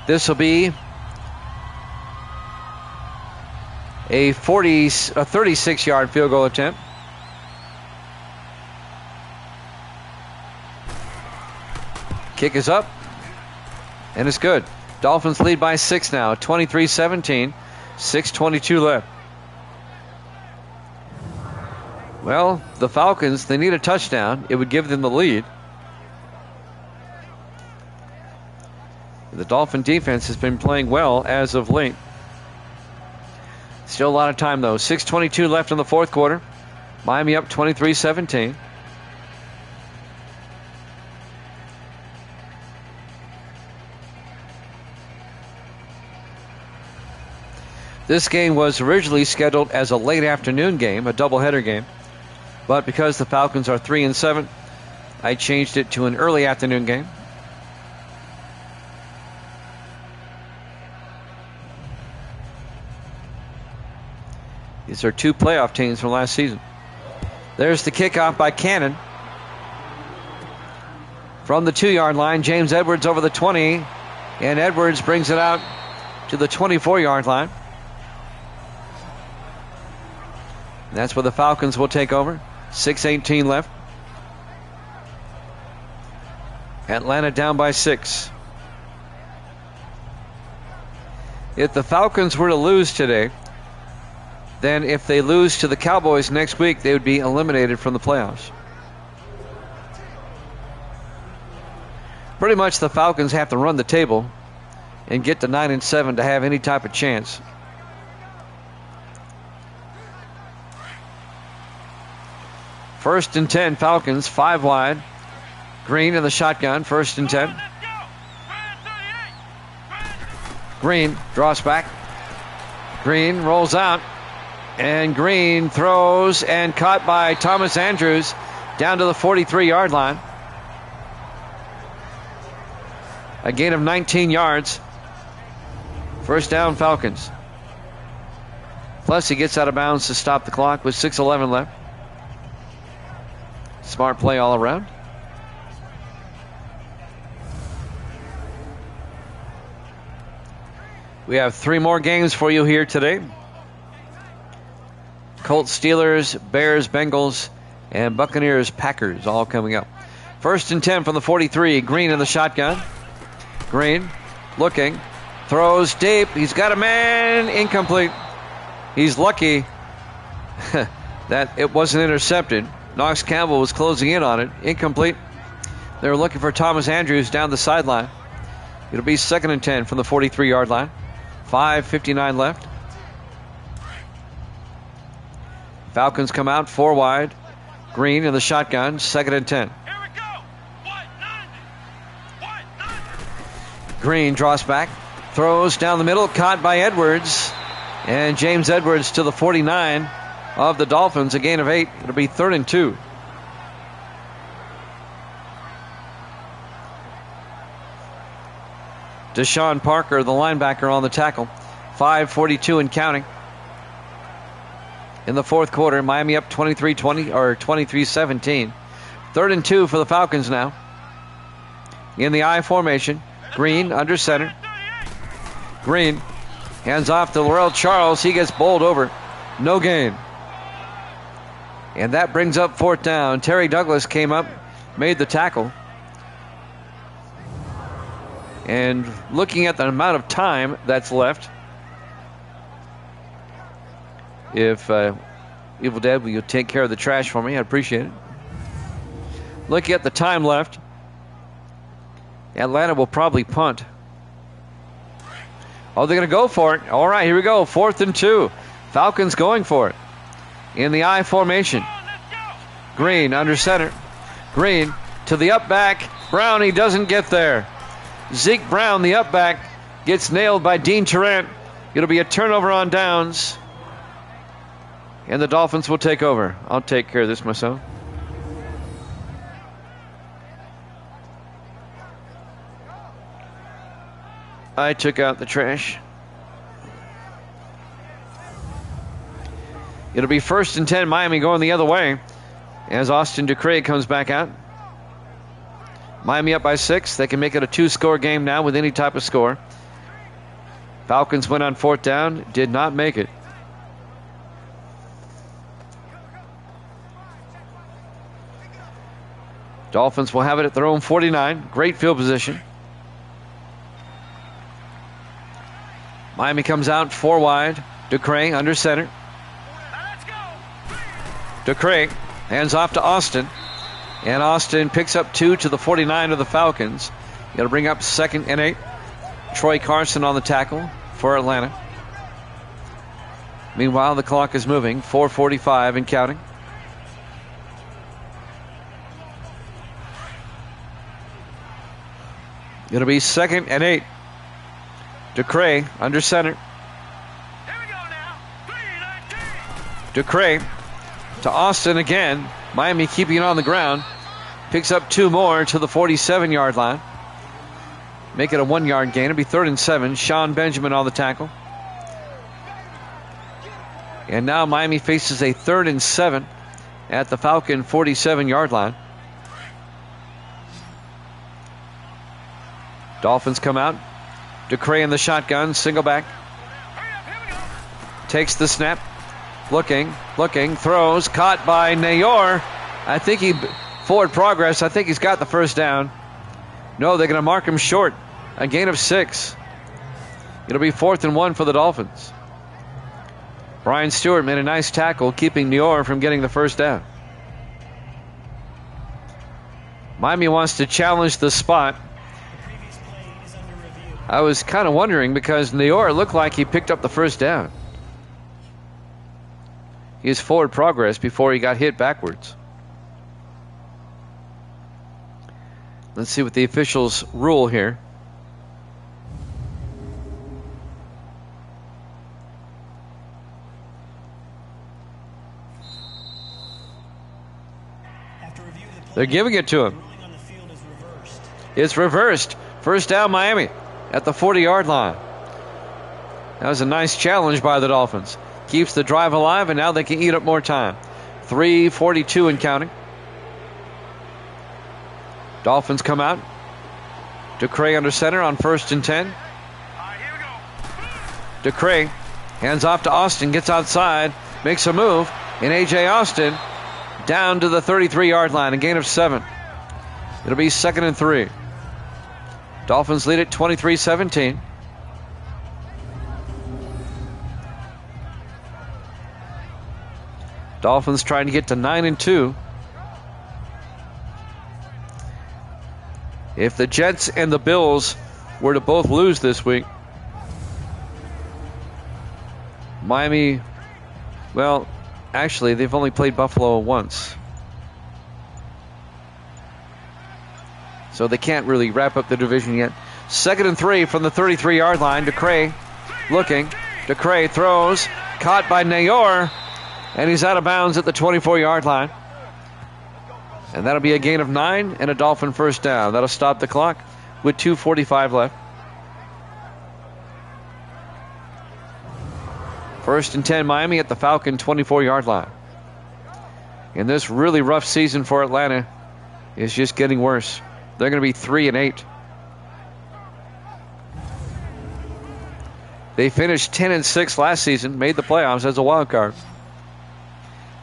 This will be a 36-yard field goal attempt. Kick is up, and it's good. Dolphins lead by 6 now, 23-17, 6:22 left. Well, the Falcons, they need a touchdown. It would give them the lead. The Dolphin defense has been playing well as of late. Still a lot of time, though. 6:22 left in the fourth quarter. Miami up 23-17. This game was originally scheduled as a late afternoon game, a doubleheader game. But because the Falcons are 3-7, I changed it to an early afternoon game. These are 2 playoff teams from last season. There's the kickoff by Cannon. From the 2-yard line, James Edwards over the 20, and Edwards brings it out to the 24-yard line. And that's where the Falcons will take over. 6:18 left. Atlanta down by 6. If the Falcons were to lose today, then if they lose to the Cowboys next week, they would be eliminated from the playoffs. Pretty much the Falcons have to run the table and get to 9-7 to have any type of chance. First and 10, Falcons, 5 wide. Green in the shotgun, 1st and 10. Green draws back. Green rolls out. And Green throws and caught by Thomas Andrews down to the 43-yard line. A gain of 19 yards. First down, Falcons. Plus, he gets out of bounds to stop the clock with 6:11 left. Smart play all around. We have 3 more games for you here today. Colts, Steelers, Bears, Bengals, and Buccaneers, Packers all coming up. 1st and 10 from the 43. Green in the shotgun. Green looking. Throws deep. He's got a man. Incomplete. He's lucky that it wasn't intercepted. Knox Campbell was closing in on it. Incomplete. They were looking for Thomas Andrews down the sideline. It'll be 2nd and 10 from the 43-yard line. 5:59 left. Falcons come out 4 wide. Green in the shotgun. 2nd and 10. Here we go. Green draws back. Throws down the middle. Caught by Edwards. And James Edwards to the 49 of the Dolphins. A gain of 8. It'll be 3rd and 2. Deshaun Parker, the linebacker, on the tackle. 5:42 and counting. In the fourth quarter, Miami up 23-20 or 23-17. 3rd and 2 for the Falcons now. In the I formation, Green under center. Green hands off to Laurel Charles. He gets bowled over. No gain. And that brings up 4th down. Terry Douglas came up, made the tackle. And looking at the amount of time that's left, if Evil Dead, will you take care of the trash for me? I'd appreciate it. Looking at the time left, Atlanta will probably punt. Oh, they're going to go for it. All right, here we go. 4th and 2. Falcons going for it. In the I formation. Green under center. Green to the up back. Brown, he doesn't get there. Zeke Brown, the up back, gets nailed by Dean Tarrant. It'll be a turnover on downs. And the Dolphins will take over. I'll take care of this myself. I took out the trash. It'll be 1st and 10, Miami going the other way as Austin Ducray comes back out. Miami up by 6. They can make it a 2-score game now with any type of score. Falcons went on 4th down, did not make it. Dolphins will have it at their own 49. Great field position. Miami comes out 4 wide. Ducray under center. Ducray hands off to Austin. And Austin picks up 2 to the 49 of the Falcons. It'll bring up 2nd and 8. Troy Carson on the tackle for Atlanta. Meanwhile, the clock is moving. 4:45 and counting. It'll be 2nd and 8. Ducray under center. Ducray to Austin again. Miami keeping it on the ground. Picks up 2 more to the 47-yard line. Make it a 1-yard gain. It'll be 3rd and 7. Sean Benjamin on the tackle. And now Miami faces a 3rd and 7 at the Falcon 47-yard line. Dolphins come out. Ducray in the shotgun, single back. Takes the snap. Looking, throws, caught by Nayor. I think forward progress. I think he's got the 1st down. No, they're going to mark him short. A gain of 6. It'll be 4th and 1 for the Dolphins. Brian Stewart made a nice tackle, keeping Nayor from getting the 1st down. Miami wants to challenge the spot. I was kind of wondering because Nayor looked like he picked up the 1st down. His forward progress before he got hit backwards. Let's see what the officials rule here. They're giving it to him. It's reversed. 1st down Miami at the 40-yard line. That was a nice challenge by the Dolphins. Keeps the drive alive, and now they can eat up more time. 3:42 and counting. Dolphins come out. Ducray under center on 1st and 10. Ducray hands off to Austin, gets outside, makes a move, and A.J. Austin down to the 33-yard line, a gain of 7. It'll be 2nd and 3. Dolphins lead it 23-17. Dolphins trying to get to 9 and 2. If the Jets and the Bills were to both lose this week, Miami, well, actually, they've only played Buffalo once. So they can't really wrap up the division yet. 2nd and 3 from the 33-yard line. Ducray looking. Ducray throws. Caught by Nayor. And he's out of bounds at the 24-yard line. And that'll be a gain of 9 and a Dolphin 1st down. That'll stop the clock with 2:45 left. 1st and 10 Miami at the Falcon 24-yard line. And this really rough season for Atlanta is just getting worse. They're going to be 3 and 8. They finished 10 and 6 last season, made the playoffs as a wild card.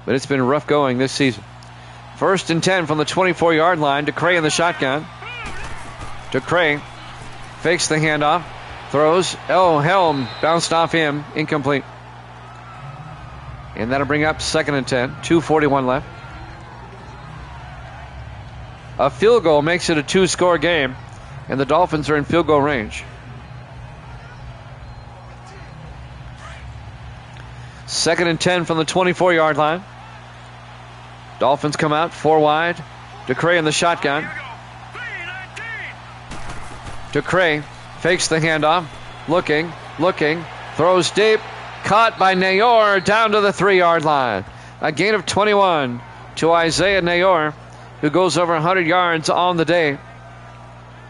But it's been rough going this season. 1st and 10 from the 24-yard line. Ducray in the shotgun. Ducray fakes the handoff. Throws. Oh, Helm bounced off him. Incomplete. And that'll bring up 2nd and 10. 2:41 left. A field goal makes it a 2-score game. And the Dolphins are in field goal range. 2nd and 10 from the 24-yard line. Dolphins come out 4 wide. DeCray in the shotgun. DeCray fakes the handoff. Looking. Throws deep. Caught by Nayor down to the 3-yard line. A gain of 21 to Isaiah Nayor, who goes over 100 yards on the day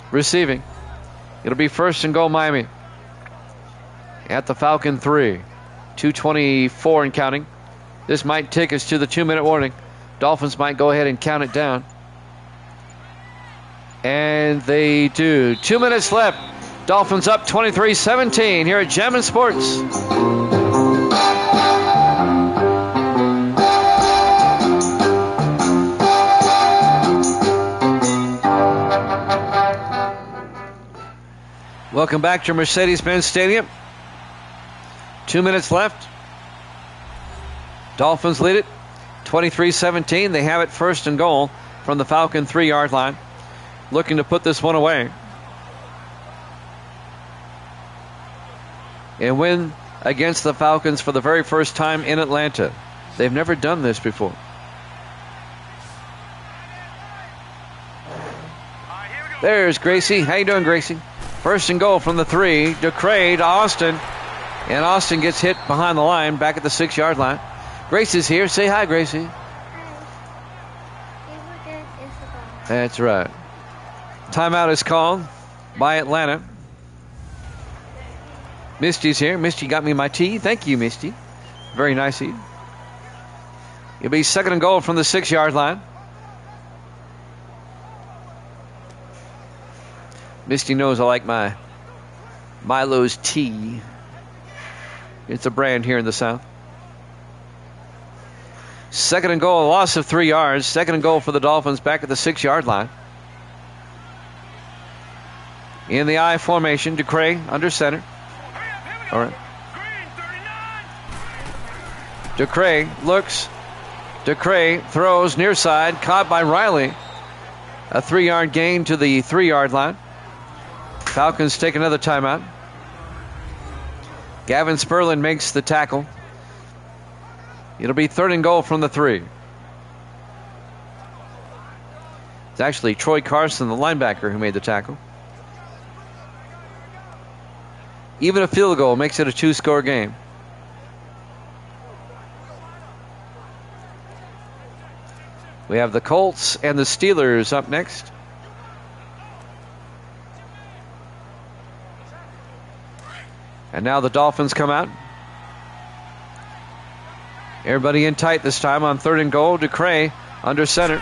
receiving. It'll be 1st and goal Miami at the Falcon 3. 2:24 and counting. This might take us to the 2-minute warning. Dolphins might go ahead and count it down. And they do. 2 minutes left. Dolphins up 23-17 here at Jammin' Sports. Welcome back to Mercedes-Benz Stadium. 2 minutes left. Dolphins lead it 23-17. They have it 1st and goal from the Falcon 3-yard line. Looking to put this one away and win against the Falcons for the very first time in Atlanta. They've never done this before. There's Gracie. How you doing, Gracie? 1st and goal from the 3. DeCray to Austin. And Austin gets hit behind the line back at the 6-yard line. Gracie's here. Say hi, Gracie. That's right. Timeout is called by Atlanta. Misty's here. Misty got me my tea. Thank you, Misty. Very nice of you. It'll be 2nd and goal from the 6-yard line. Misty knows I like my Milo's tea. It's a brand here in the South. 2nd and goal, a loss of 3 yards. 2nd and goal for the Dolphins back at the 6-yard line. In the I formation, DeCray under center. All right. DeCray looks. DeCray throws near side, caught by Riley. A 3-yard gain to the 3-yard line. Falcons take another timeout. Gavin Sperlin makes the tackle. It'll be 3rd and goal from the 3. It's actually Troy Carson, the linebacker, who made the tackle. Even a field goal makes it a 2-score game. We have the Colts and the Steelers up next. And now the Dolphins come out. Everybody in tight this time on 3rd and goal. DeCray under center.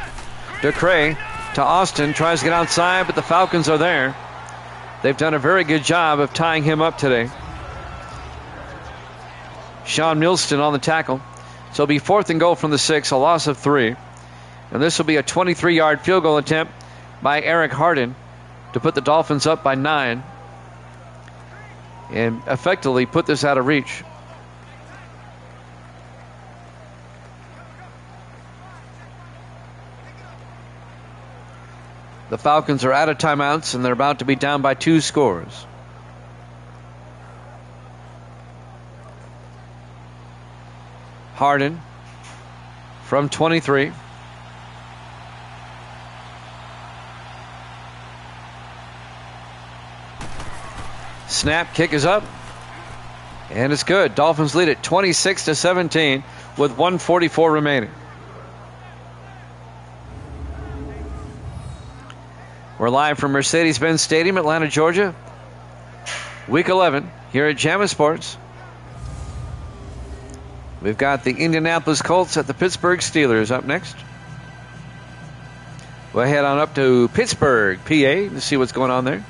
DeCray to Austin. Tries to get outside, but the Falcons are there. They've done a very good job of tying him up today. Sean Milston on the tackle. So it'll be 4th and goal from the 6, a loss of 3. And this will be a 23-yard field goal attempt by Eric Harden to put the Dolphins up by 9 and effectively put this out of reach. The Falcons are out of timeouts, and they're about to be down by 2 scores. Harden from 23. Snap, kick is up, and it's good. Dolphins lead it 26-17 with 1:44 remaining. We're live from Mercedes-Benz Stadium, Atlanta, Georgia. Week 11 here at Jammin' Sports. We've got the Indianapolis Colts at the Pittsburgh Steelers up next. We'll head on up to Pittsburgh, PA, to see what's going on there.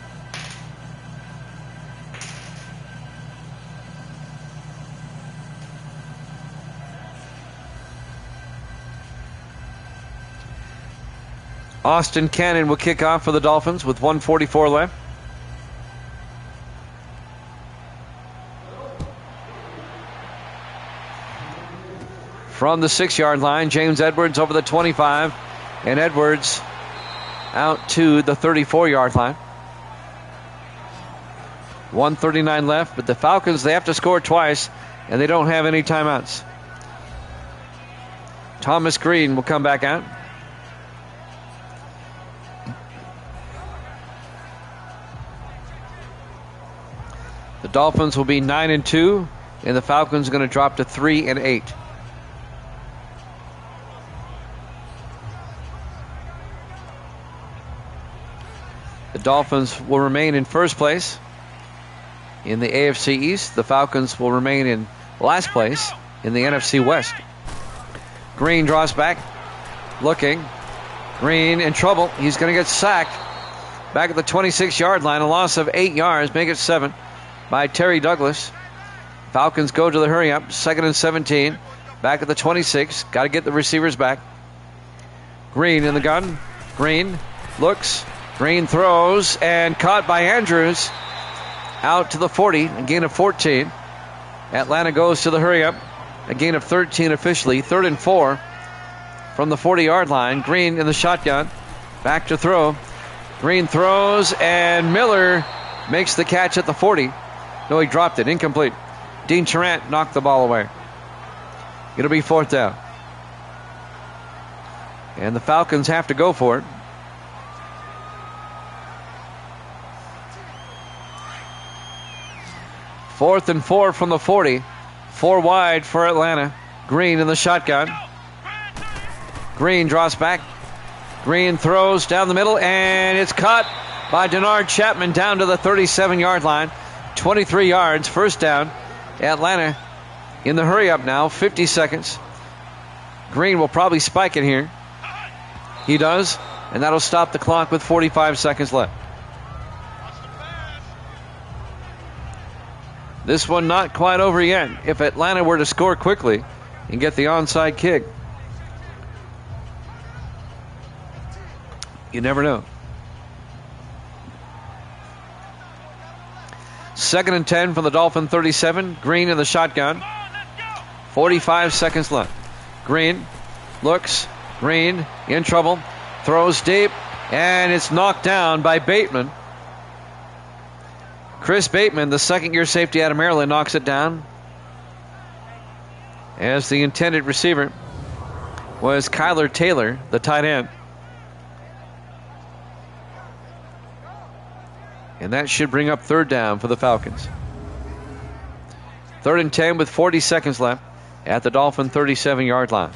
Austin Cannon will kick off for the Dolphins with 1:44 left. From the 6-yard line, James Edwards over the 25, and Edwards out to the 34-yard line. 1:39 left, but the Falcons, they have to score twice. and they don't have any timeouts. Thomas Green will come back out. The Dolphins will be 9-2, and the Falcons are going to drop to 3-8. The Dolphins will remain in first place in the AFC East. The Falcons will remain in last place in the NFC West. Green draws back, looking. Green in trouble. He's going to get sacked. Back at the 26-yard line, a loss of 8 yards, make it 7 by Terry Douglas. Falcons go to the hurry up, 2nd and 17. Back at the 26, got to get the receivers back. Green in the gun. Green looks. Green throws and caught by Andrews. Out to the 40, a gain of 14. Atlanta goes to the hurry up, a gain of 13 officially. 3rd and 4 from the 40-yard line. Green in the shotgun, back to throw. Green throws and Miller makes the catch at the 40. No, he dropped it, incomplete. Dean Tarrant knocked the ball away. It'll be 4th down. And the Falcons have to go for it. Fourth and 4 from the 40. 4 wide for Atlanta. Green in the shotgun. Green draws back. Green throws down the middle, and it's caught by Denard Chapman down to the 37-yard line. 23 yards, first down. Atlanta in the hurry up now, 50 seconds. Green will probably spike it here. He does, and that'll stop the clock with 45 seconds left. This one not quite over yet. If Atlanta were to score quickly and get the onside kick, you never know. 2nd and 10 from the Dolphin 37. Green in the shotgun. 45 seconds left. Green looks. Green in trouble. Throws deep, and it's knocked down by Bateman. Chris Bateman, the second-year safety out of Maryland, knocks it down. As the intended receiver was Kyler Taylor, the tight end. And that should bring up 3rd down for the Falcons. 3rd and 10 with 40 seconds left at the Dolphin 37-yard line.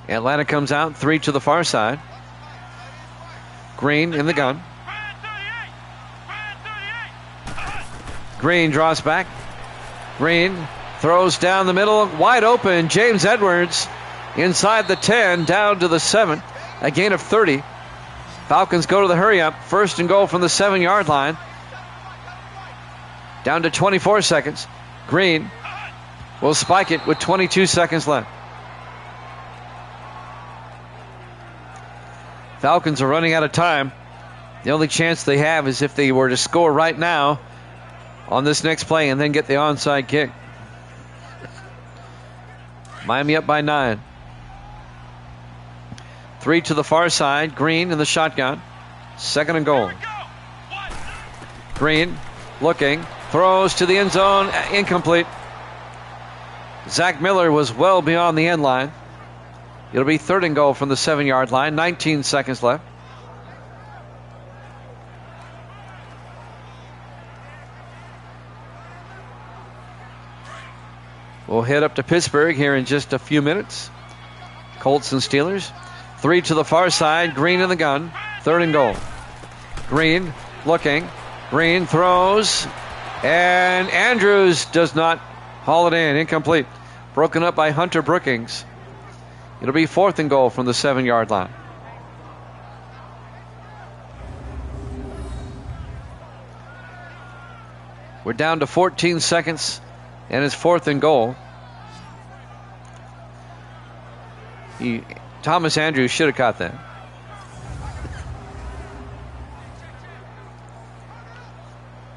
Atlanta comes out, 3 to the far side. Green in the gun. Green draws back. Green throws down the middle, wide open. James Edwards inside the 10, down to the 7. A gain of 30. Falcons go to the hurry up. 1st and goal from the 7-yard line. Down to 24 seconds. Green will spike it with 22 seconds left. Falcons are running out of time. The only chance they have is if they were to score right now on this next play and then get the onside kick. Miami up by 9. 3 to the far side. Green in the shotgun. 2nd and goal. Green looking. Throws to the end zone. Incomplete. Zach Miller was well beyond the end line. It'll be 3rd and goal from the 7-yard line. 19 seconds left. We'll head up to Pittsburgh here in just a few minutes. Colts and Steelers. 3 to the far side. Green in the gun. 3rd and goal. Green looking. Green throws. And Andrews does not haul it in. Incomplete. Broken up by Hunter Brookings. It'll be 4th and goal from the 7-yard line. We're down to 14 seconds, and it's 4th and goal. Thomas Andrews should have caught that.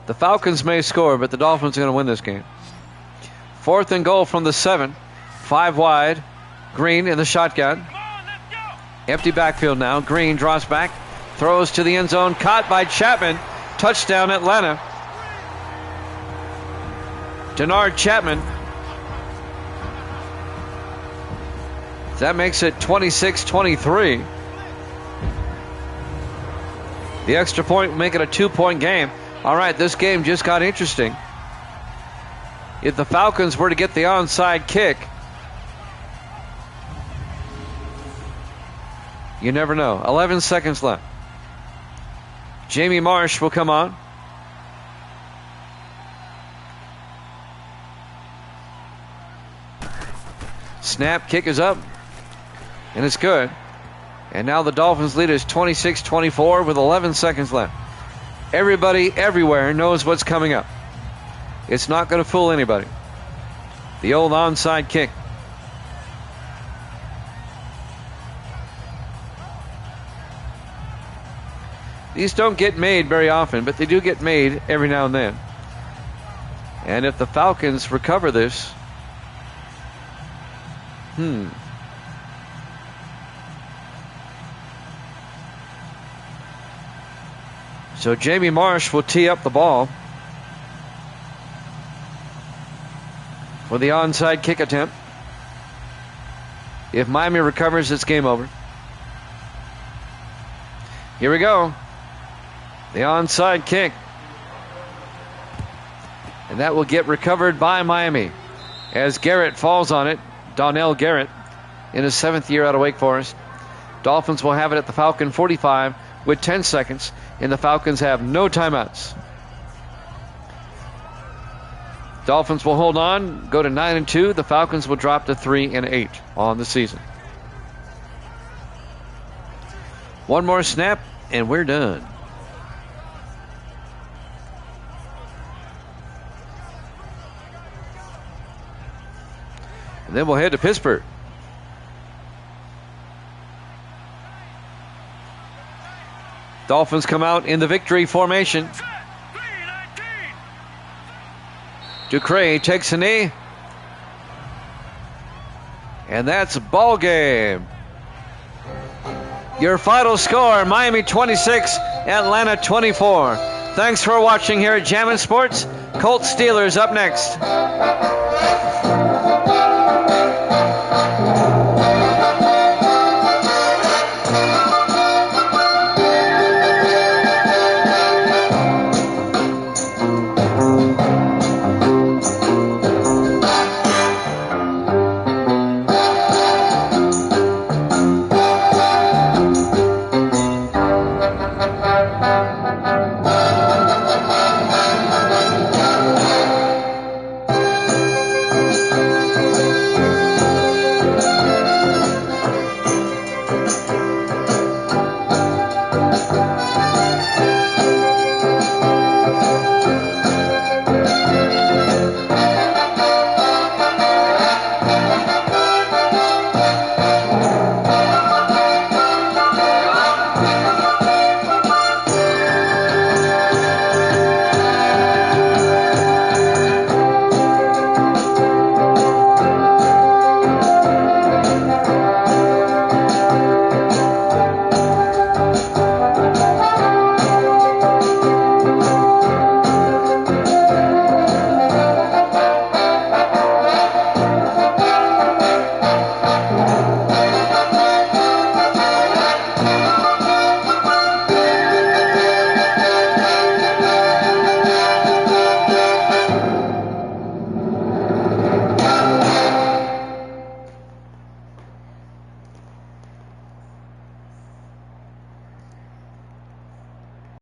The Falcons may score, but the Dolphins are going to win this game. 4th and goal from the 7. 5 wide. Green in the shotgun. Empty backfield now. Green draws back. Throws to the end zone. Caught by Chapman. Touchdown Atlanta. Denard Chapman. That makes it 26-23. The extra point will make it a 2-point game. All right, this game just got interesting. If the Falcons were to get the onside kick, you never know. 11 seconds left. Jamie Marsh will come on. Snap, kick is up, and it's good. And now the Dolphins lead is 26-24 with 11 seconds left. Everybody everywhere knows what's coming up. It's not going to fool anybody. The old onside kick. These don't get made very often, but they do get made every now and then. And if the Falcons recover this, So Jamie Marsh will tee up the ball for the onside kick attempt. If Miami recovers, it's game over. Here we go. The onside kick. And that will get recovered by Miami as Garrett falls on it. Donnell Garrett in his 7th year out of Wake Forest. Dolphins will have it at the Falcon 45 with 10 seconds, and the Falcons have no timeouts. Dolphins will hold on, go to 9-2. The Falcons will drop to 3-8 on the season. One more snap, and we're done. And then we'll head to Pittsburgh. Dolphins come out in the victory formation. Ducre takes a knee. And that's ball game. Your final score, Miami 26, Atlanta 24. Thanks for watching here at Jammin' Sports. Colts Steelers up next.